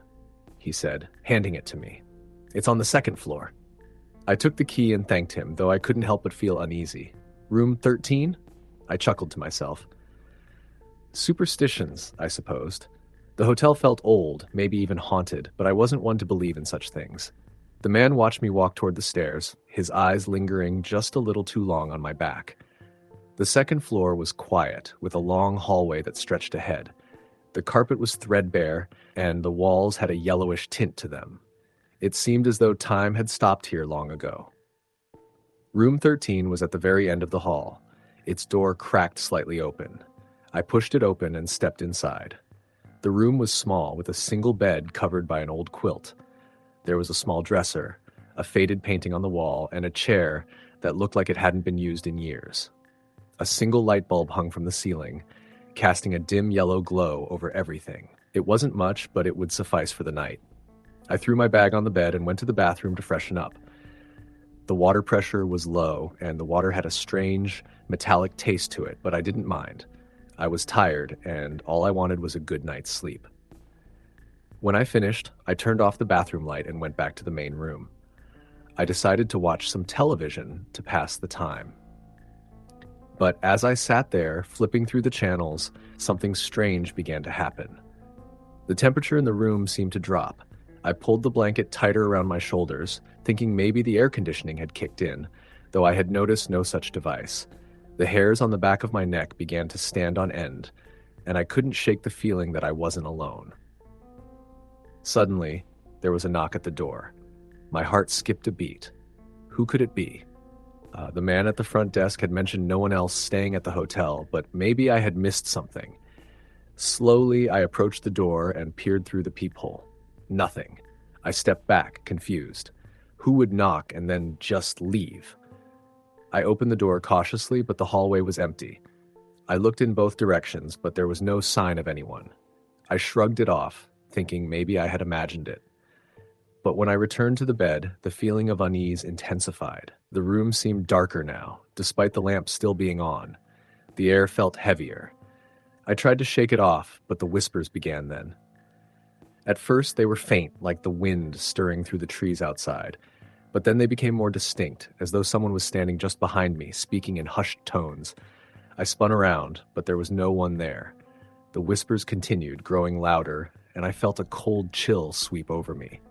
he said, handing it to me. "It's on the second floor." I took the key and thanked him, though I couldn't help but feel uneasy. "Room 13? I chuckled to myself. Superstitions, I supposed. The hotel felt old, maybe even haunted, but I wasn't one to believe in such things. The man watched me walk toward the stairs, his eyes lingering just a little too long on my back. The second floor was quiet, with a long hallway that stretched ahead. The carpet was threadbare, and the walls had a yellowish tint to them. It seemed as though time had stopped here long ago. Room 13 was at the very end of the hall. Its door cracked slightly open. I pushed it open and stepped inside. The room was small, with a single bed covered by an old quilt. There was a small dresser, a faded painting on the wall, and a chair that looked like it hadn't been used in years. A single light bulb hung from the ceiling, casting a dim yellow glow over everything. It wasn't much, but it would suffice for the night. I threw my bag on the bed and went to the bathroom to freshen up. The water pressure was low, and the water had a strange, metallic taste to it, but I didn't mind. I was tired, and all I wanted was a good night's sleep. When I finished, I turned off the bathroom light and went back to the main room. I decided to watch some television to pass the time. But as I sat there, flipping through the channels, something strange began to happen. The temperature in the room seemed to drop. I pulled the blanket tighter around my shoulders, thinking maybe the air conditioning had kicked in, though I had noticed no such device. The hairs on the back of my neck began to stand on end, and I couldn't shake the feeling that I wasn't alone. Suddenly, there was a knock at the door. My heart skipped a beat. Who could it be? The man at the front desk had mentioned no one else staying at the hotel, but maybe I had missed something. Slowly, I approached the door and peered through the peephole. Nothing. I stepped back, confused. Who would knock and then just leave? I opened the door cautiously, but the hallway was empty. I looked in both directions, but there was no sign of anyone. I shrugged it off, thinking maybe I had imagined it. But when I returned to the bed, the feeling of unease intensified. The room seemed darker now, despite the lamp still being on. The air felt heavier. I tried to shake it off, but the whispers began then. At first, they were faint, like the wind stirring through the trees outside. But then they became more distinct, as though someone was standing just behind me, speaking in hushed tones. I spun around, but there was no one there. The whispers continued, growing louder, and I felt a cold chill sweep over me.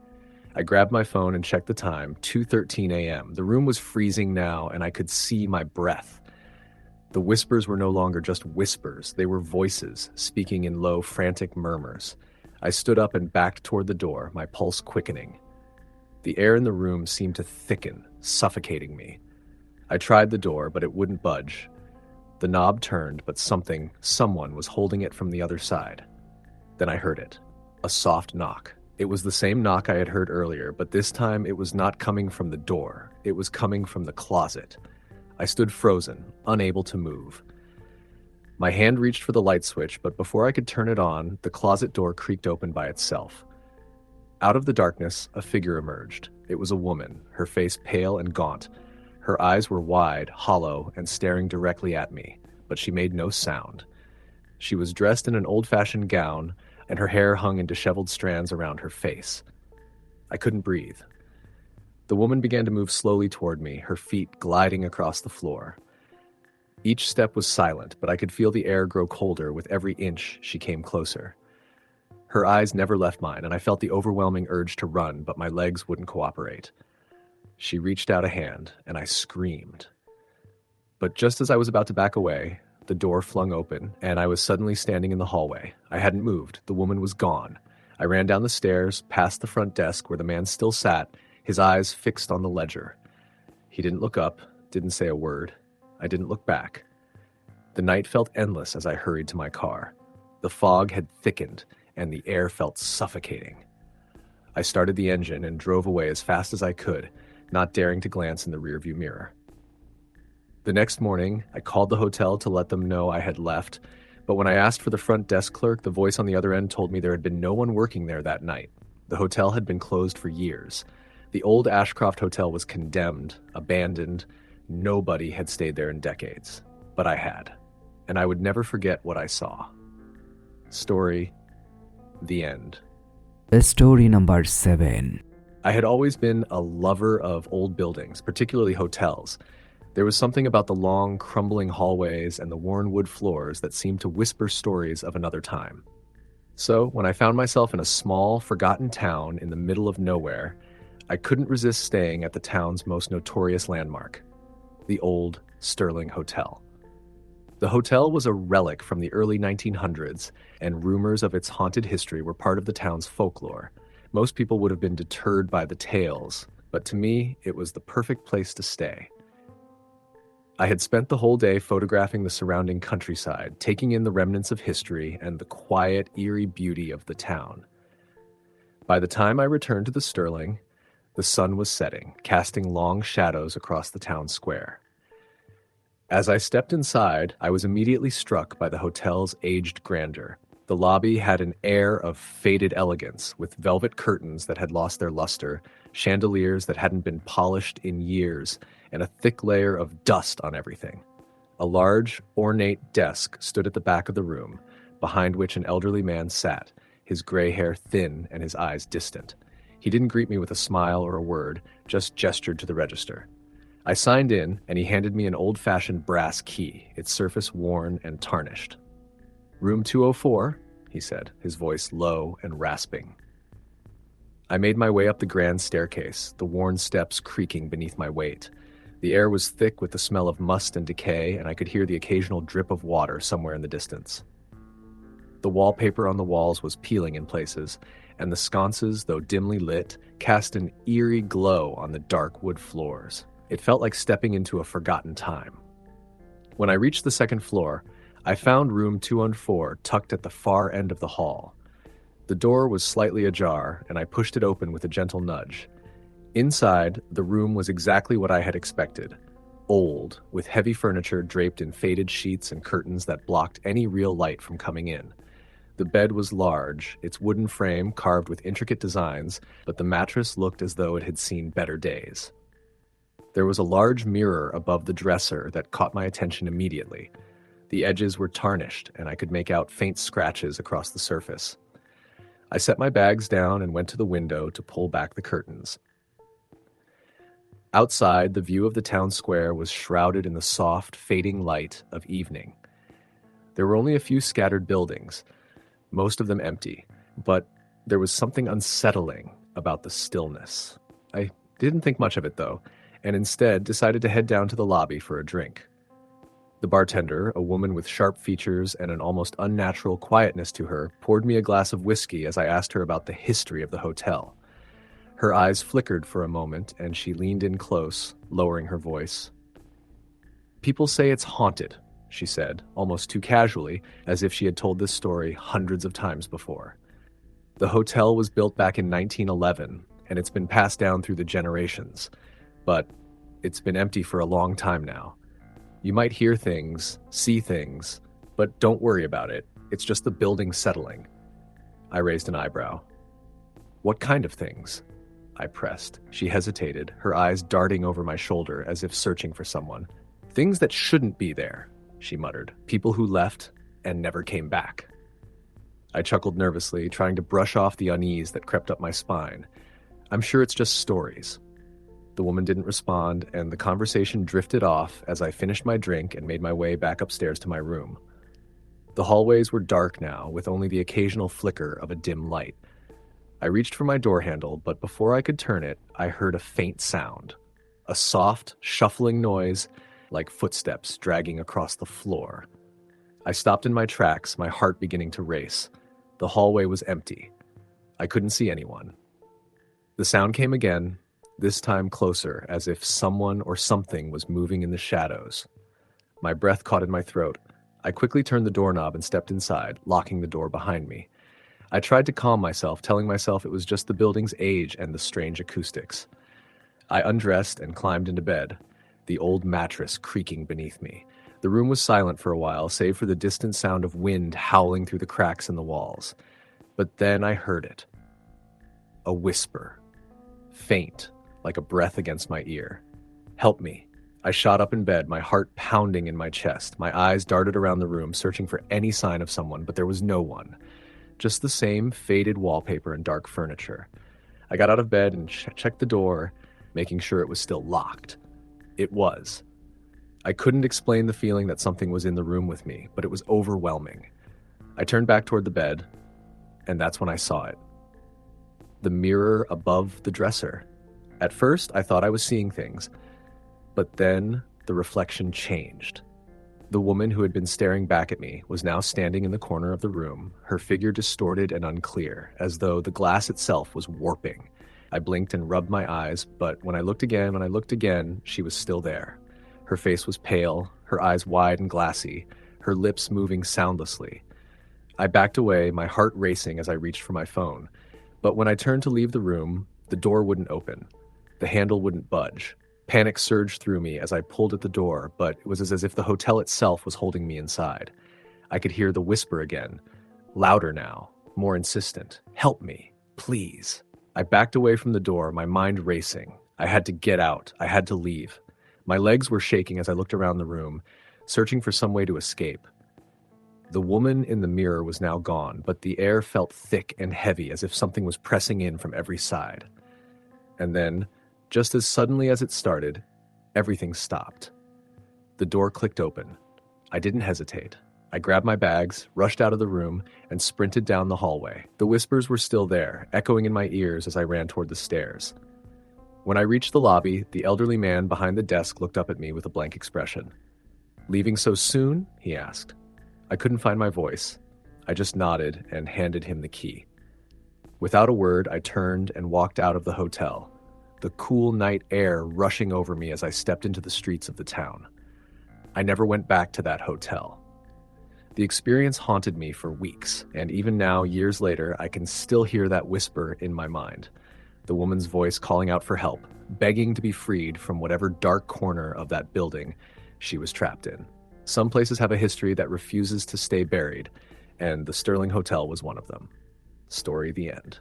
I grabbed my phone and checked the time, 2:13 a.m. The room was freezing now, and I could see my breath. The whispers were no longer just whispers. They were voices, speaking in low, frantic murmurs. I stood up and backed toward the door, my pulse quickening. The air in the room seemed to thicken, suffocating me. I tried the door, but it wouldn't budge. The knob turned, but someone was holding it from the other side. Then I heard it. A soft knock. It was the same knock I had heard earlier, but this time it was not coming from the door. It was coming from the closet. I stood frozen, unable to move. My hand reached for the light switch, but before I could turn it on, the closet door creaked open by itself. Out of the darkness, a figure emerged. It was a woman, her face pale and gaunt. Her eyes were wide, hollow, and staring directly at me, but she made no sound. She was dressed in an old-fashioned gown, and her hair hung in disheveled strands around her face. I couldn't breathe. The woman began to move slowly toward me, her feet gliding across the floor. Each step was silent, but I could feel the air grow colder with every inch she came closer. Her eyes never left mine, and I felt the overwhelming urge to run, but my legs wouldn't cooperate. She reached out a hand, and I screamed. But just as I was about to back away, the door flung open, and I was suddenly standing in the hallway. I hadn't moved. The woman was gone. I ran down the stairs, past the front desk where the man still sat, his eyes fixed on the ledger. He didn't look up, didn't say a word. I didn't look back. The night felt endless as I hurried to my car. The fog had thickened, and the air felt suffocating. I started the engine and drove away as fast as I could, not daring to glance in the rearview mirror. The next morning, I called the hotel to let them know I had left, but when I asked for the front desk clerk, the voice on the other end told me there had been no one working there that night. The hotel had been closed for years. The old Ashcroft Hotel was condemned, abandoned. Nobody had stayed there in decades. But I had, and I would never forget what I saw. Story, the end. Story number 7. I had always been a lover of old buildings, particularly hotels. There was something about the long, crumbling hallways and the worn wood floors that seemed to whisper stories of another time. So, when I found myself in a small, forgotten town in the middle of nowhere, I couldn't resist staying at the town's most notorious landmark, the old Sterling Hotel. The hotel was a relic from the early 1900s, and rumors of its haunted history were part of the town's folklore. Most people would have been deterred by the tales, but to me, it was the perfect place to stay. I had spent the whole day photographing the surrounding countryside, taking in the remnants of history and the quiet, eerie beauty of the town. By the time I returned to the Sterling, the sun was setting, casting long shadows across the town square. As I stepped inside, I was immediately struck by the hotel's aged grandeur. The lobby had an air of faded elegance, with velvet curtains that had lost their luster, chandeliers that hadn't been polished in years, and a thick layer of dust on everything. A large, ornate desk stood at the back of the room, behind which an elderly man sat, his gray hair thin and his eyes distant. He didn't greet me with a smile or a word, just gestured to the register. I signed in, and he handed me an old-fashioned brass key, its surface worn and tarnished. "Room 204, he said, his voice low and rasping. I made my way up the grand staircase, the worn steps creaking beneath my weight. The air was thick with the smell of must and decay, and I could hear the occasional drip of water somewhere in the distance. The wallpaper on the walls was peeling in places, and the sconces, though dimly lit, cast an eerie glow on the dark wood floors. It felt like stepping into a forgotten time. When I reached the second floor, I found room 204 tucked at the far end of the hall. The door was slightly ajar, and I pushed it open with a gentle nudge. Inside, the room was exactly what I had expected. Old, with heavy furniture draped in faded sheets and curtains that blocked any real light from coming in. The bed was large, its wooden frame carved with intricate designs, but the mattress looked as though it had seen better days. There was a large mirror above the dresser that caught my attention immediately. The edges were tarnished, and I could make out faint scratches across the surface. I set my bags down and went to the window to pull back the curtains. Outside, the view of the town square was shrouded in the soft, fading light of evening. There were only a few scattered buildings, most of them empty, but there was something unsettling about the stillness. I didn't think much of it, though, and instead decided to head down to the lobby for a drink. The bartender, a woman with sharp features and an almost unnatural quietness to her, poured me a glass of whiskey as I asked her about the history of the hotel. Her eyes flickered for a moment, and she leaned in close, lowering her voice. "People say it's haunted," she said, almost too casually, as if she had told this story hundreds of times before. "The hotel was built back in 1911, and it's been passed down through the generations, but it's been empty for a long time now. You might hear things, see things, but don't worry about it. It's just the building settling." I raised an eyebrow. "What kind of things?" I pressed. She hesitated, her eyes darting over my shoulder as if searching for someone. "Things that shouldn't be there," she muttered. "People who left and never came back." I chuckled nervously, trying to brush off the unease that crept up my spine. "I'm sure it's just stories." The woman didn't respond, and the conversation drifted off as I finished my drink and made my way back upstairs to my room. The hallways were dark now, with only the occasional flicker of a dim light. I reached for my door handle, but before I could turn it, I heard a faint sound. A soft, shuffling noise, like footsteps dragging across the floor. I stopped in my tracks, my heart beginning to race. The hallway was empty. I couldn't see anyone. The sound came again, this time closer, as if someone or something was moving in the shadows. My breath caught in my throat. I quickly turned the doorknob and stepped inside, locking the door behind me. I tried to calm myself, telling myself it was just the building's age and the strange acoustics. I undressed and climbed into bed, the old mattress creaking beneath me. The room was silent for a while, save for the distant sound of wind howling through the cracks in the walls. But then I heard it. A whisper. Faint, like a breath against my ear. "Help me." I shot up in bed, my heart pounding in my chest. My eyes darted around the room, searching for any sign of someone, but there was no one. Just the same faded wallpaper and dark furniture. I got out of bed and checked the door, making sure it was still locked. It was. I couldn't explain the feeling that something was in the room with me, but it was overwhelming. I turned back toward the bed, and that's when I saw it. The mirror above the dresser. At first, I thought I was seeing things, but then the reflection changed. The woman who had been staring back at me was now standing in the corner of the room, her figure distorted and unclear, as though the glass itself was warping. I blinked and rubbed my eyes, but when I looked again, she was still there. Her face was pale, her eyes wide and glassy, her lips moving soundlessly. I backed away, my heart racing as I reached for my phone. But when I turned to leave the room, the door wouldn't open. The handle wouldn't budge. Panic surged through me as I pulled at the door, but it was as if the hotel itself was holding me inside. I could hear the whisper again, louder now, more insistent. "Help me, please." I backed away from the door, my mind racing. I had to get out. I had to leave. My legs were shaking as I looked around the room, searching for some way to escape. The woman in the mirror was now gone, but the air felt thick and heavy as if something was pressing in from every side. And then, just as suddenly as it started, everything stopped. The door clicked open. I didn't hesitate. I grabbed my bags, rushed out of the room, and sprinted down the hallway. The whispers were still there, echoing in my ears as I ran toward the stairs. When I reached the lobby, the elderly man behind the desk looked up at me with a blank expression. "Leaving so soon?" he asked. I couldn't find my voice. I just nodded and handed him the key. Without a word, I turned and walked out of the hotel. the cool night air rushing over me as I stepped into the streets of the town. I never went back to that hotel. The experience haunted me for weeks, and even now, years later, I can still hear that whisper in my mind. The woman's voice calling out for help, begging to be freed from whatever dark corner of that building she was trapped in. Some places have a history that refuses to stay buried, and the Sterling Hotel was one of them. Story the end.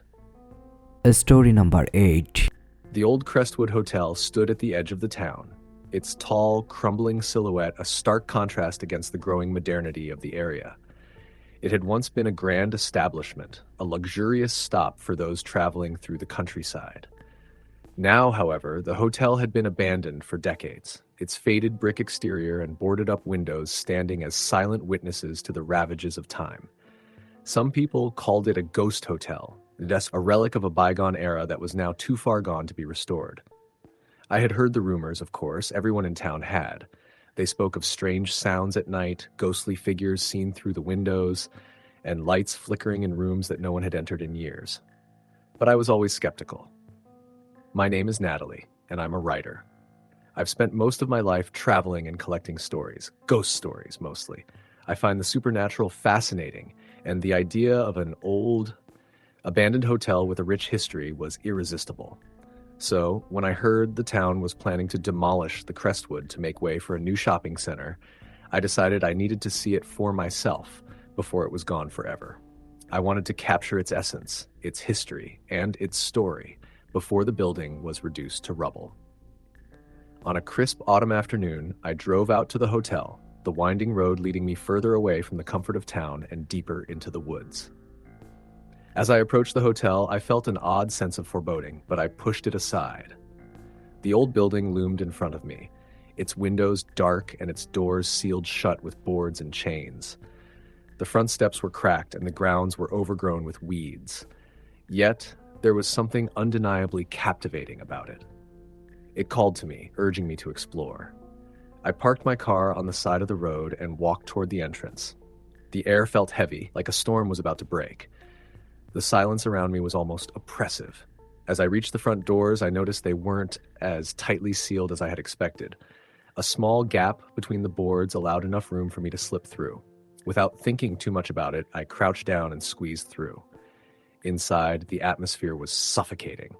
Story number 8. The old Crestwood Hotel stood at the edge of the town, its tall, crumbling silhouette a stark contrast against the growing modernity of the area. It had once been a grand establishment, a luxurious stop for those traveling through the countryside. Now, however, the hotel had been abandoned for decades, its faded brick exterior and boarded-up windows standing as silent witnesses to the ravages of time. Some people called it a ghost hotel, a relic of a bygone era that was now too far gone to be restored. I had heard the rumors, of course, everyone in town had. They spoke of strange sounds at night, ghostly figures seen through the windows, and lights flickering in rooms that no one had entered in years. But I was always skeptical. My name is Natalie, and I'm a writer. I've spent most of my life traveling and collecting stories, ghost stories mostly. I find the supernatural fascinating, and the idea of an old, abandoned hotel with a rich history was irresistible. So, when I heard the town was planning to demolish the Crestwood to make way for a new shopping center, I decided I needed to see it for myself before it was gone forever. I wanted to capture its essence, its history, and its story before the building was reduced to rubble. On a crisp autumn afternoon, I drove out to the hotel, the winding road leading me further away from the comfort of town and deeper into the woods. As I approached the hotel, I felt an odd sense of foreboding, but I pushed it aside. The old building loomed in front of me, its windows dark and its doors sealed shut with boards and chains. The front steps were cracked and the grounds were overgrown with weeds. Yet, there was something undeniably captivating about it. It called to me, urging me to explore. I parked my car on the side of the road and walked toward the entrance. The air felt heavy, like a storm was about to break. The silence around me was almost oppressive. As I reached the front doors, I noticed they weren't as tightly sealed as I had expected. A small gap between the boards allowed enough room for me to slip through. Without thinking too much about it, I crouched down and squeezed through. Inside, the atmosphere was suffocating.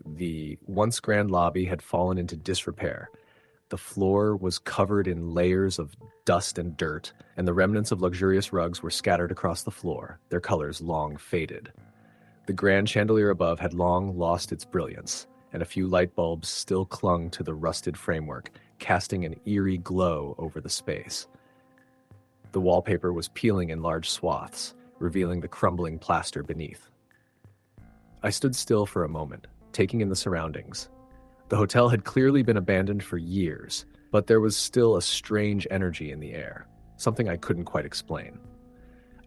The once grand lobby had fallen into disrepair. The floor was covered in layers of dust and dirt, and the remnants of luxurious rugs were scattered across the floor, their colors long faded. The grand chandelier above had long lost its brilliance, and a few light bulbs still clung to the rusted framework, casting an eerie glow over the space. The wallpaper was peeling in large swaths, revealing the crumbling plaster beneath. I stood still for a moment, taking in the surroundings. The hotel had clearly been abandoned for years, but there was still a strange energy in the air, something I couldn't quite explain.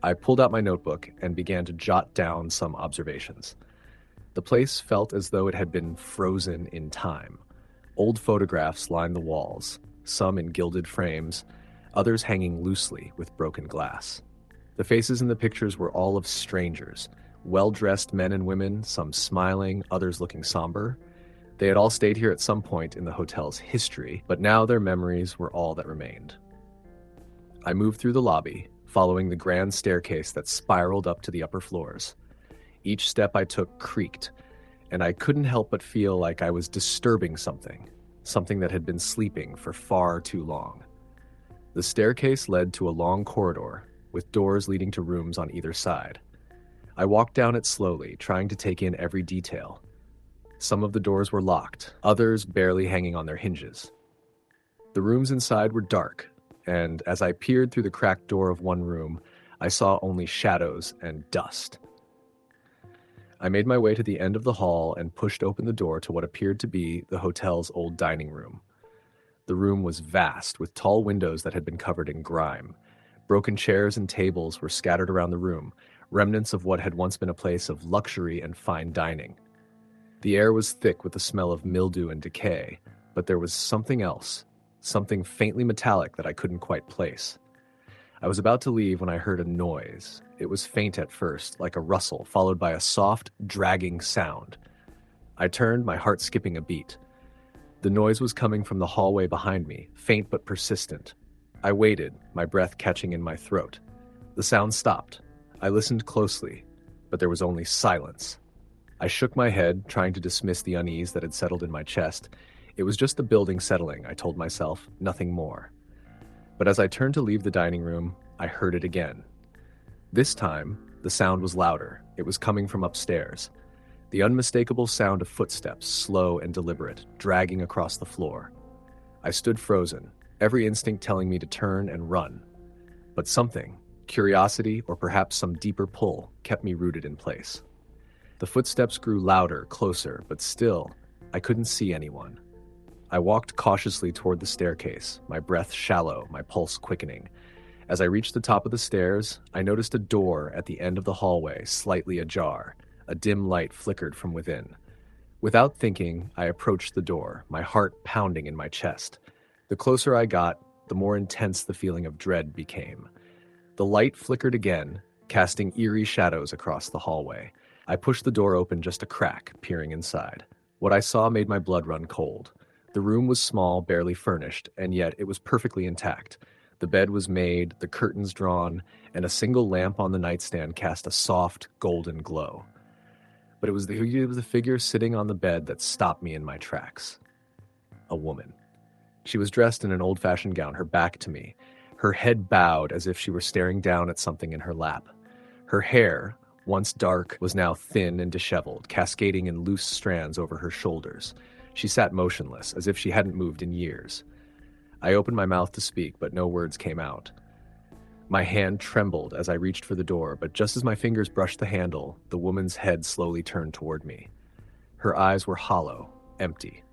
I pulled out my notebook and began to jot down some observations. The place felt as though it had been frozen in time. Old photographs lined the walls, some in gilded frames, others hanging loosely with broken glass. The faces in the pictures were all of strangers, well-dressed men and women, some smiling, others looking somber. They had all stayed here at some point in the hotel's history, but now their memories were all that remained. I moved through the lobby, following the grand staircase that spiraled up to the upper floors. Each step I took creaked, and I couldn't help but feel like I was disturbing something that had been sleeping for far too long. The staircase led to a long corridor, with doors leading to rooms on either side. I walked down it slowly, trying to take in every detail. Some of the doors were locked, others barely hanging on their hinges. The rooms inside were dark, and as I peered through the cracked door of one room, I saw only shadows and dust. I made my way to the end of the hall and pushed open the door to what appeared to be the hotel's old dining room. The room was vast, with tall windows that had been covered in grime. Broken chairs and tables were scattered around the room, remnants of what had once been a place of luxury and fine dining. The air was thick with the smell of mildew and decay, but there was something else, something faintly metallic that I couldn't quite place. I was about to leave when I heard a noise. It was faint at first, like a rustle, followed by a soft, dragging sound. I turned, my heart skipping a beat. The noise was coming from the hallway behind me, faint but persistent. I waited, my breath catching in my throat. The sound stopped. I listened closely, but there was only silence. I shook my head, trying to dismiss the unease that had settled in my chest. It was just the building settling, I told myself, nothing more. But as I turned to leave the dining room, I heard it again. This time, the sound was louder. It was coming from upstairs. The unmistakable sound of footsteps, slow and deliberate, dragging across the floor. I stood frozen, every instinct telling me to turn and run. But something, curiosity or perhaps some deeper pull, kept me rooted in place. The footsteps grew louder, closer, but still, I couldn't see anyone. I walked cautiously toward the staircase, my breath shallow, my pulse quickening. As I reached the top of the stairs, I noticed a door at the end of the hallway, slightly ajar. A dim light flickered from within. Without thinking, I approached the door, my heart pounding in my chest. The closer I got, the more intense the feeling of dread became. The light flickered again, casting eerie shadows across the hallway. I pushed the door open just a crack, peering inside. What I saw made my blood run cold. The room was small, barely furnished, and yet it was perfectly intact. The bed was made, the curtains drawn, and a single lamp on the nightstand cast a soft, golden glow. But it was the figure sitting on the bed that stopped me in my tracks. A woman. She was dressed in an old-fashioned gown, her back to me, her head bowed as if she were staring down at something in her lap. Her hair, once dark, was now thin and disheveled, cascading in loose strands over her shoulders. She sat motionless, as if she hadn't moved in years. I opened my mouth to speak, but no words came out. My hand trembled as I reached for the door, but just as my fingers brushed the handle, the woman's head slowly turned toward me. Her eyes were hollow, empty.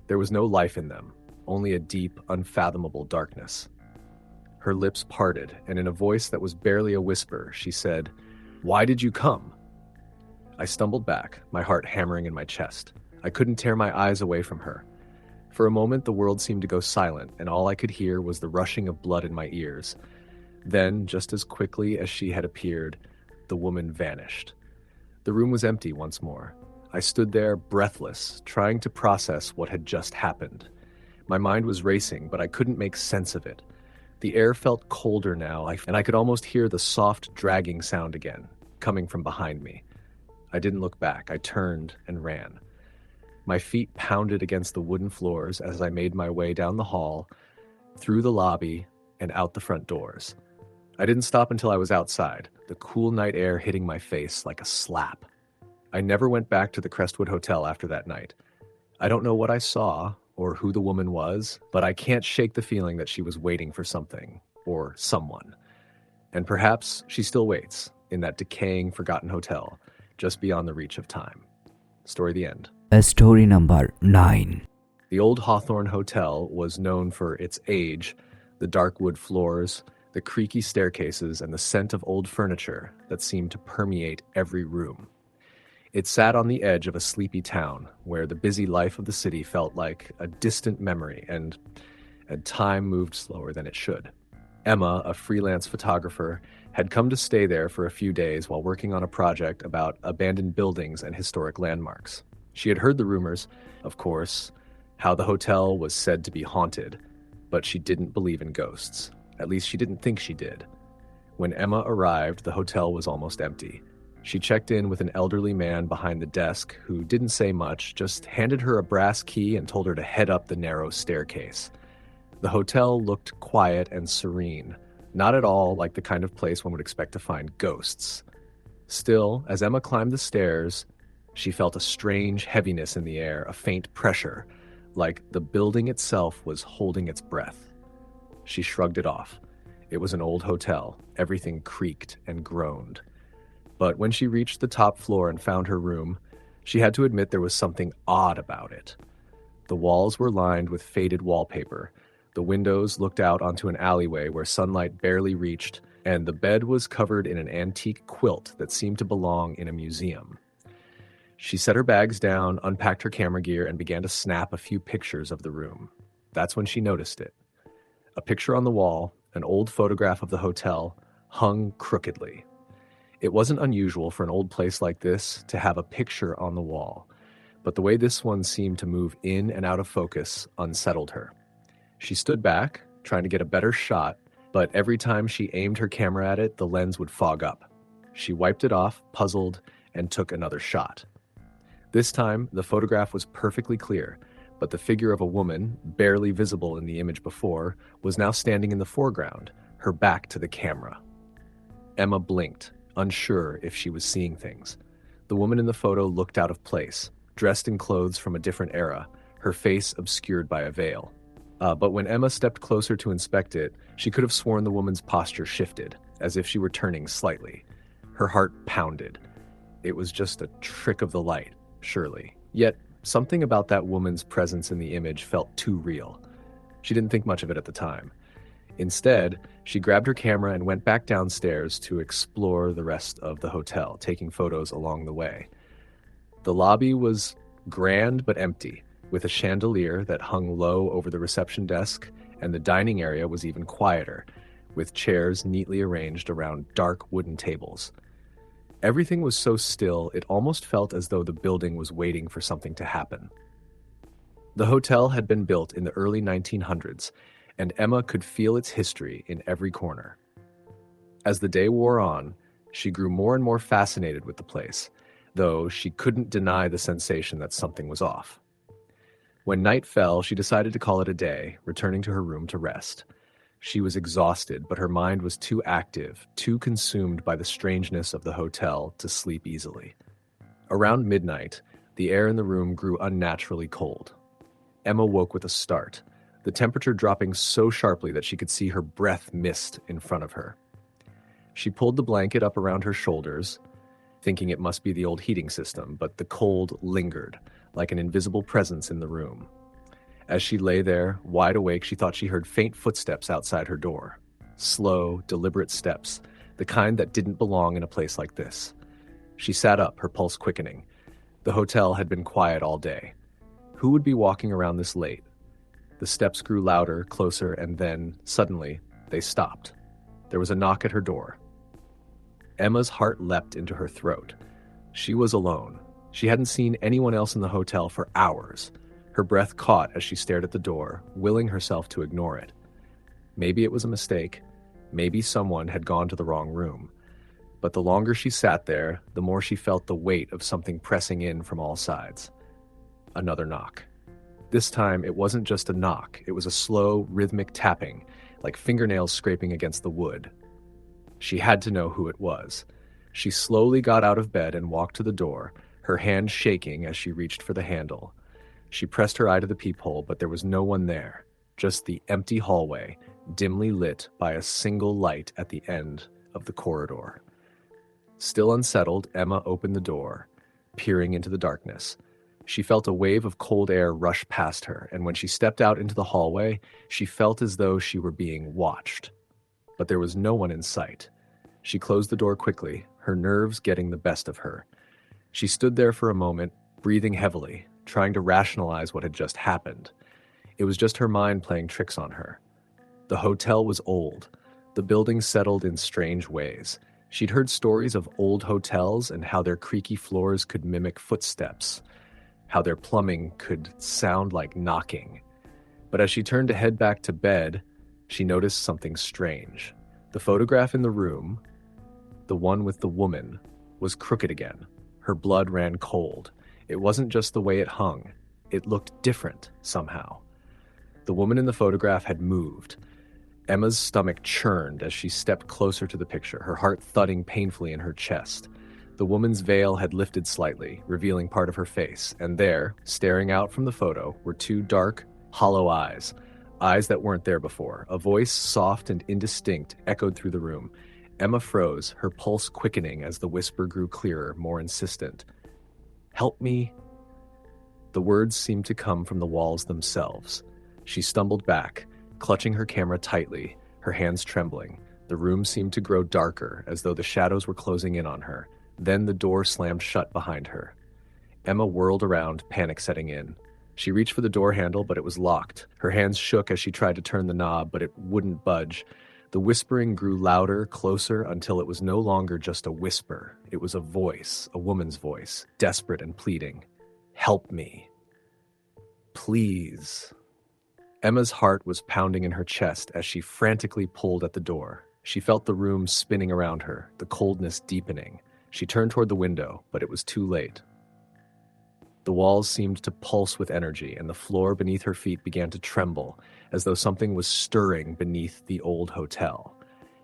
There was no life in them, only a deep, unfathomable darkness. Her lips parted, and in a voice that was barely a whisper, she said, "Why did you come?" I stumbled back, my heart hammering in my chest. I couldn't tear my eyes away from her. For a moment, the world seemed to go silent, and all I could hear was the rushing of blood in my ears. Then, just as quickly as she had appeared, the woman vanished. The room was empty once more. I stood there, breathless, trying to process what had just happened. My mind was racing, but I couldn't make sense of it. The air felt colder now, and I could almost hear the soft, dragging sound again, coming from behind me. I didn't look back. I turned and ran. My feet pounded against the wooden floors as I made my way down the hall, through the lobby, and out the front doors. I didn't stop until I was outside, the cool night air hitting my face like a slap. I never went back to the Crestwood Hotel after that night. I don't know what I saw or who the woman was, but I can't shake the feeling that she was waiting for something or someone. And perhaps she still waits in that decaying, forgotten hotel just beyond the reach of time. Story the end. Story number 9. The old Hawthorne Hotel was known for its age, the dark wood floors, the creaky staircases, and the scent of old furniture that seemed to permeate every room. It sat on the edge of a sleepy town where the busy life of the city felt like a distant memory and time moved slower than it should. Emma, a freelance photographer, had come to stay there for a few days while working on a project about abandoned buildings and historic landmarks. She had heard the rumors, of course, how the hotel was said to be haunted, but she didn't believe in ghosts. At least she didn't think she did. When Emma arrived, the hotel was almost empty. She checked in with an elderly man behind the desk who didn't say much, just handed her a brass key and told her to head up the narrow staircase. The hotel looked quiet and serene, not at all like the kind of place one would expect to find ghosts. Still, as Emma climbed the stairs, she felt a strange heaviness in the air, a faint pressure, like the building itself was holding its breath. She shrugged it off. It was an old hotel. Everything creaked and groaned. But when she reached the top floor and found her room, she had to admit there was something odd about it. The walls were lined with faded wallpaper. The windows looked out onto an alleyway where sunlight barely reached, and the bed was covered in an antique quilt that seemed to belong in a museum. She set her bags down, unpacked her camera gear, and began to snap a few pictures of the room. That's when she noticed it. A picture on the wall, an old photograph of the hotel, hung crookedly. It wasn't unusual for an old place like this to have a picture on the wall, but the way this one seemed to move in and out of focus unsettled her. She stood back, trying to get a better shot, but every time she aimed her camera at it, the lens would fog up. She wiped it off, puzzled, and took another shot. This time, the photograph was perfectly clear, but the figure of a woman, barely visible in the image before, was now standing in the foreground, her back to the camera. Emma blinked, unsure if she was seeing things. The woman in the photo looked out of place, dressed in clothes from a different era, her face obscured by a veil. But when Emma stepped closer to inspect it, she could have sworn the woman's posture shifted, as if she were turning slightly. Her heart pounded. It was just a trick of the light, surely. Yet, something about that woman's presence in the image felt too real. She didn't think much of it at the time. Instead, she grabbed her camera and went back downstairs to explore the rest of the hotel, taking photos along the way. The lobby was grand but empty, with a chandelier that hung low over the reception desk, and the dining area was even quieter, with chairs neatly arranged around dark wooden tables. Everything was so still, it almost felt as though the building was waiting for something to happen. The hotel had been built in the early 1900s, and Emma could feel its history in every corner. As the day wore on, she grew more and more fascinated with the place, though she couldn't deny the sensation that something was off. When night fell, she decided to call it a day, returning to her room to rest. She was exhausted, but her mind was too active, too consumed by the strangeness of the hotel to sleep easily. Around midnight, the air in the room grew unnaturally cold. Emma woke with a start, the temperature dropping so sharply that she could see her breath mist in front of her. She pulled the blanket up around her shoulders, thinking it must be the old heating system, but the cold lingered, like an invisible presence in the room. As she lay there, wide awake, she thought she heard faint footsteps outside her door. Slow, deliberate steps, the kind that didn't belong in a place like this. She sat up, her pulse quickening. The hotel had been quiet all day. Who would be walking around this late? The steps grew louder, closer, and then, suddenly, they stopped. There was a knock at her door. Emma's heart leapt into her throat. She was alone. She hadn't seen anyone else in the hotel for hours. Her breath caught as she stared at the door, willing herself to ignore it. Maybe it was a mistake. Maybe someone had gone to the wrong room. But the longer she sat there, the more she felt the weight of something pressing in from all sides. Another knock. This time, it wasn't just a knock. It was a slow, rhythmic tapping, like fingernails scraping against the wood. She had to know who it was. She slowly got out of bed and walked to the door, her hand shaking as she reached for the handle. She pressed her eye to the peephole, but there was no one there, just the empty hallway, dimly lit by a single light at the end of the corridor. Still unsettled, Emma opened the door, peering into the darkness. She felt a wave of cold air rush past her, and when she stepped out into the hallway, she felt as though she were being watched. But there was no one in sight. She closed the door quickly, her nerves getting the best of her. She stood there for a moment, breathing heavily, trying to rationalize what had just happened. It was just her mind playing tricks on her. The hotel was old. The building settled in strange ways. She'd heard stories of old hotels and how their creaky floors could mimic footsteps, how their plumbing could sound like knocking. But as she turned to head back to bed, she noticed something strange. The photograph in the room, the one with the woman, was crooked again. Her blood ran cold. It wasn't just the way it hung. It looked different, somehow. The woman in the photograph had moved. Emma's stomach churned as she stepped closer to the picture, her heart thudding painfully in her chest. The woman's veil had lifted slightly, revealing part of her face, and there, staring out from the photo, were two dark, hollow eyes that weren't there before. A voice, soft and indistinct, echoed through the room. Emma froze, her pulse quickening as the whisper grew clearer, more insistent. "Help me." The words seemed to come from the walls themselves. She stumbled back, clutching her camera tightly, her hands trembling. The room seemed to grow darker, as though the shadows were closing in on her. Then the door slammed shut behind her. Emma whirled around, panic setting in. She reached for the door handle, but it was locked. Her hands shook as she tried to turn the knob, but it wouldn't budge. The whispering grew louder, closer, until it was no longer just a whisper. It was a voice, a woman's voice, desperate and pleading. Help me. Please. Emma's heart was pounding in her chest as she frantically pulled at the door. She felt the room spinning around her, the coldness deepening. She turned toward the window, but it was too late. The walls seemed to pulse with energy, and the floor beneath her feet began to tremble, as though something was stirring beneath the old hotel.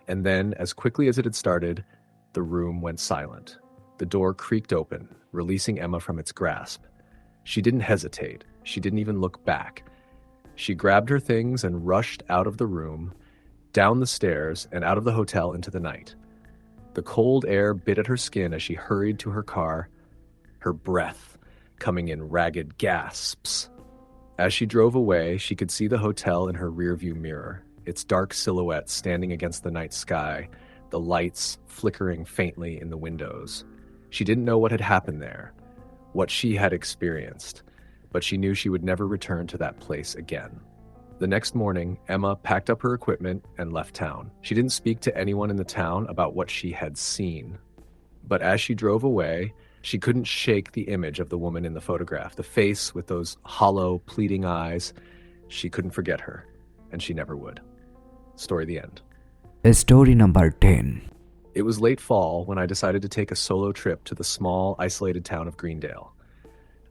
And then, as quickly as it had started, the room went silent. The door creaked open, releasing Emma from its grasp. She didn't hesitate. She didn't even look back. She grabbed her things and rushed out of the room, down the stairs, and out of the hotel into the night. The cold air bit at her skin as she hurried to her car, her breath coming in ragged gasps. As she drove away, she could see the hotel in her rearview mirror, its dark silhouette standing against the night sky, the lights flickering faintly in the windows. She didn't know what had happened there, what she had experienced, but she knew she would never return to that place again. The next morning, Emma packed up her equipment and left town. She didn't speak to anyone in the town about what she had seen. But as she drove away, she couldn't shake the image of the woman in the photograph, the face with those hollow, pleading eyes. She couldn't forget her, and she never would. Story the end. Story number 10. It was late fall when I decided to take a solo trip to the small, isolated town of Greendale.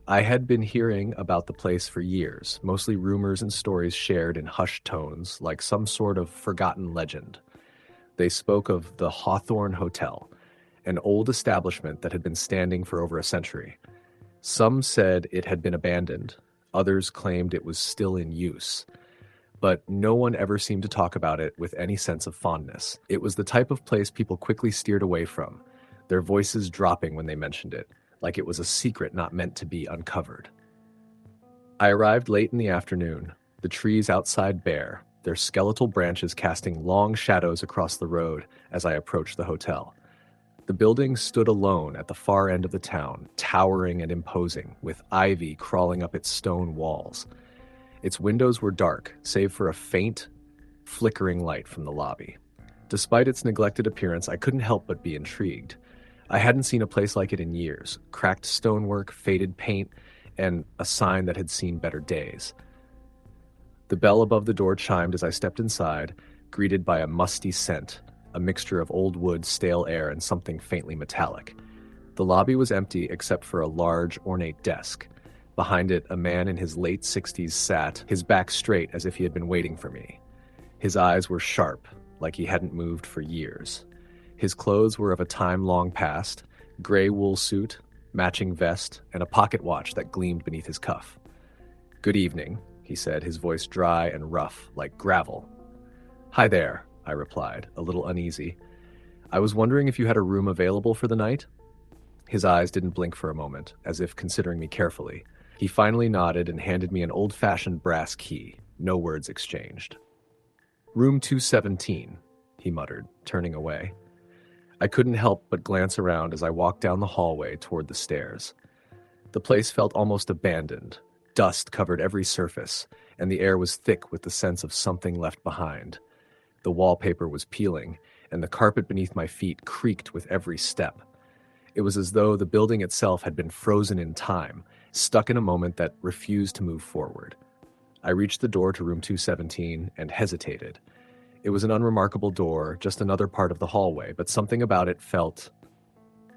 I had been hearing about the place for years, mostly rumors and stories shared in hushed tones, like some sort of forgotten legend. They spoke of the Hawthorne Hotel, an old establishment that had been standing for over a century. Some said it had been abandoned, others claimed it was still in use. But no one ever seemed to talk about it with any sense of fondness. It was the type of place people quickly steered away from, their voices dropping when they mentioned it, like it was a secret not meant to be uncovered. I arrived late in the afternoon, the trees outside bare, their skeletal branches casting long shadows across the road as I approached the hotel. The building stood alone at the far end of the town, towering and imposing, with ivy crawling up its stone walls. Its windows were dark, save for a faint, flickering light from the lobby. Despite its neglected appearance, I couldn't help but be intrigued. I hadn't seen a place like it in years. Cracked stonework, faded paint, and a sign that had seen better days. The bell above the door chimed as I stepped inside, greeted by a musty scent, a mixture of old wood, stale air, and something faintly metallic. The lobby was empty except for a large, ornate desk. Behind it, a man in his late 60s sat, his back straight as if he had been waiting for me. His eyes were sharp, like he hadn't moved for years. His clothes were of a time long past, gray wool suit, matching vest, and a pocket watch that gleamed beneath his cuff. "Good evening," he said, his voice dry and rough, like gravel. "Hi there," I replied, a little uneasy. "I was wondering if you had a room available for the night?" His eyes didn't blink for a moment, as if considering me carefully. He finally nodded and handed me an old-fashioned brass key. No words exchanged. "Room 217, he muttered, turning away. I couldn't help but glance around as I walked down the hallway toward the stairs. The place felt almost abandoned. Dust covered every surface, and the air was thick with the sense of something left behind. The wallpaper was peeling, and the carpet beneath my feet creaked with every step. It was as though the building itself had been frozen in time, stuck in a moment that refused to move forward. I reached the door to room 217 and hesitated. It was an unremarkable door, just another part of the hallway, but something about it felt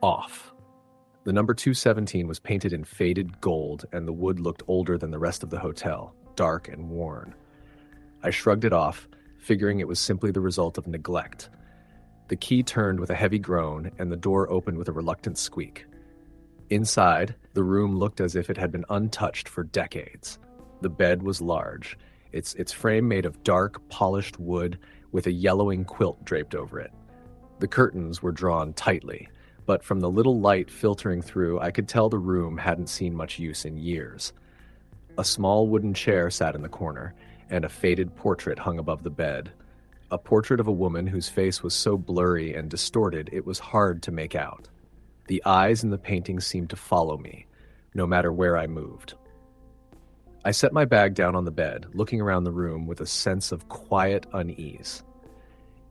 off. The number 217 was painted in faded gold, and the wood looked older than the rest of the hotel, dark and worn. I shrugged it off, figuring it was simply the result of neglect. The key turned with a heavy groan, and the door opened with a reluctant squeak. Inside, the room looked as if it had been untouched for decades. The bed was large, its frame made of dark, polished wood with a yellowing quilt draped over it. The curtains were drawn tightly, but from the little light filtering through, I could tell the room hadn't seen much use in years. A small wooden chair sat in the corner, and a faded portrait hung above the bed. A portrait of a woman whose face was so blurry and distorted it was hard to make out. The eyes in the painting seemed to follow me, no matter where I moved. I set my bag down on the bed, looking around the room with a sense of quiet unease.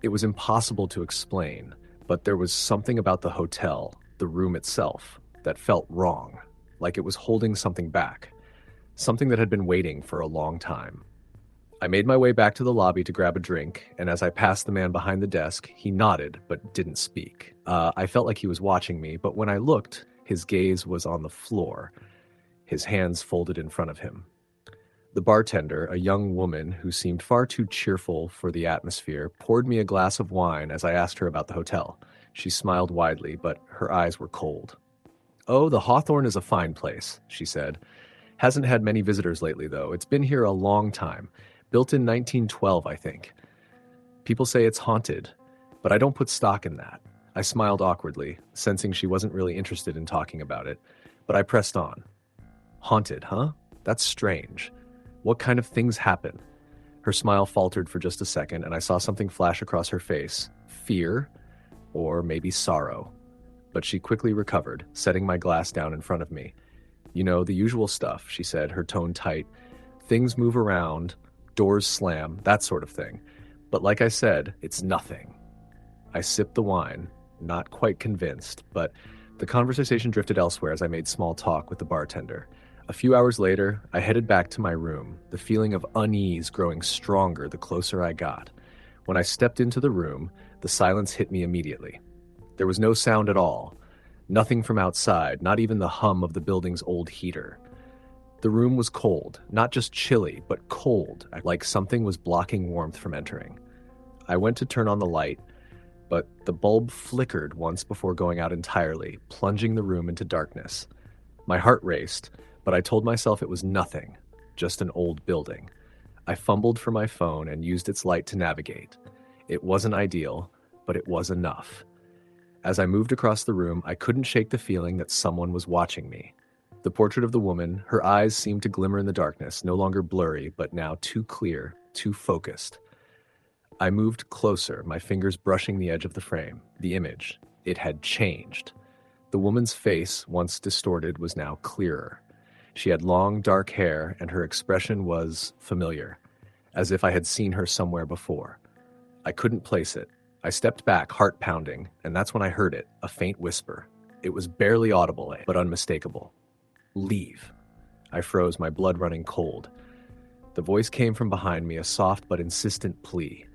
It was impossible to explain, but there was something about the hotel, the room itself, that felt wrong. like it was holding something back, something that had been waiting for a long time. I made my way back to the lobby to grab a drink, and as I passed the man behind the desk, he nodded but didn't speak. I felt like he was watching me, but when I looked, his gaze was on the floor, his hands folded in front of him. The bartender, a young woman who seemed far too cheerful for the atmosphere, poured me a glass of wine as I asked her about the hotel. She smiled widely, but her eyes were cold. "Oh, the Hawthorne is a fine place," she said. "Hasn't had many visitors lately, though. It's been here a long time. Built in 1912, I think. People say it's haunted, but I don't put stock in that." I smiled awkwardly, sensing she wasn't really interested in talking about it, but I pressed on. "Haunted, huh? That's strange. What kind of things happen?" Her smile faltered for just a second, and I saw something flash across her face. Fear, or maybe sorrow. But she quickly recovered, setting my glass down in front of me. "You know, the usual stuff," she said, her tone tight. "Things move around, doors slam, that sort of thing. But like I said, it's nothing." I sipped the wine, not quite convinced, but the conversation drifted elsewhere as I made small talk with the bartender. A few hours later, I headed back to my room, the feeling of unease growing stronger the closer I got. When I stepped into the room, the silence hit me immediately. There was no sound at all. Nothing from outside, not even the hum of the building's old heater. The room was cold, not just chilly, but cold, like something was blocking warmth from entering. I went to turn on the light, but the bulb flickered once before going out entirely, plunging the room into darkness. My heart raced, but I told myself it was nothing, just an old building. I fumbled for my phone and used its light to navigate. It wasn't ideal, but it was enough. As I moved across the room, I couldn't shake the feeling that someone was watching me. The portrait of the woman, her eyes seemed to glimmer in the darkness, no longer blurry, but now too clear, too focused. I moved closer, my fingers brushing the edge of the frame. The image. It had changed. The woman's face, once distorted, was now clearer. She had long, dark hair, and her expression was familiar, as if I had seen her somewhere before. I couldn't place it. I stepped back, heart pounding, and that's when I heard it, a faint whisper. It was barely audible, but unmistakable. "Leave." I froze, my blood running cold. The voice came from behind me, a soft but insistent plea.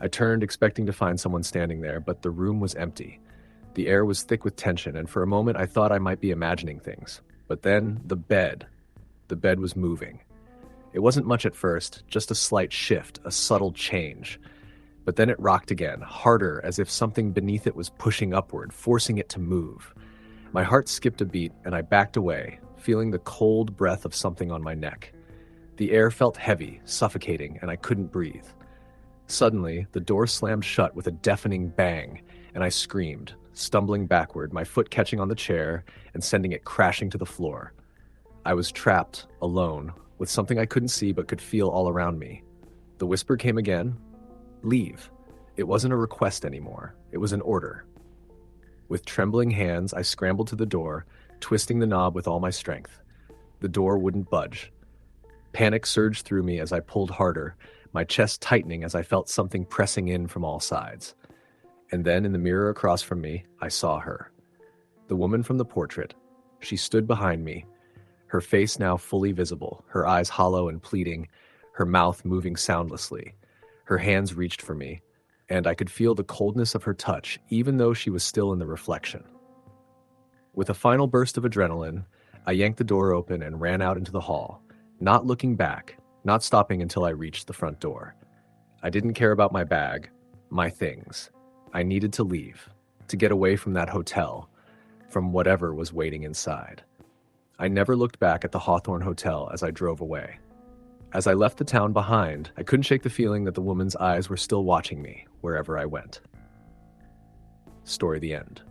I turned, expecting to find someone standing there, but the room was empty. The air was thick with tension, and for a moment I thought I might be imagining things. But then, the bed. The bed was moving. It wasn't much at first, just a slight shift, a subtle change. But then it rocked again, harder, as if something beneath it was pushing upward, forcing it to move. My heart skipped a beat, and I backed away, feeling the cold breath of something on my neck. The air felt heavy, suffocating, and I couldn't breathe. Suddenly, the door slammed shut with a deafening bang, and I screamed, stumbling backward, my foot catching on the chair and sending it crashing to the floor. I was trapped, alone, with something I couldn't see but could feel all around me. The whisper came again. "Leave." It wasn't a request anymore. It was an order. With trembling hands, I scrambled to the door, twisting the knob with all my strength. The door wouldn't budge. Panic surged through me as I pulled harder, my chest tightening as I felt something pressing in from all sides. And then in the mirror across from me, I saw her. The woman from the portrait. She stood behind me, her face now fully visible, her eyes hollow and pleading, her mouth moving soundlessly. Her hands reached for me, and I could feel the coldness of her touch, even though she was still in the reflection. With a final burst of adrenaline, I yanked the door open and ran out into the hall, not looking back, not stopping until I reached the front door. I didn't care about my bag, my things. I needed to leave, to get away from that hotel, from whatever was waiting inside. I never looked back at the Hawthorne Hotel as I drove away. As I left the town behind, I couldn't shake the feeling that the woman's eyes were still watching me wherever I went. Story the end.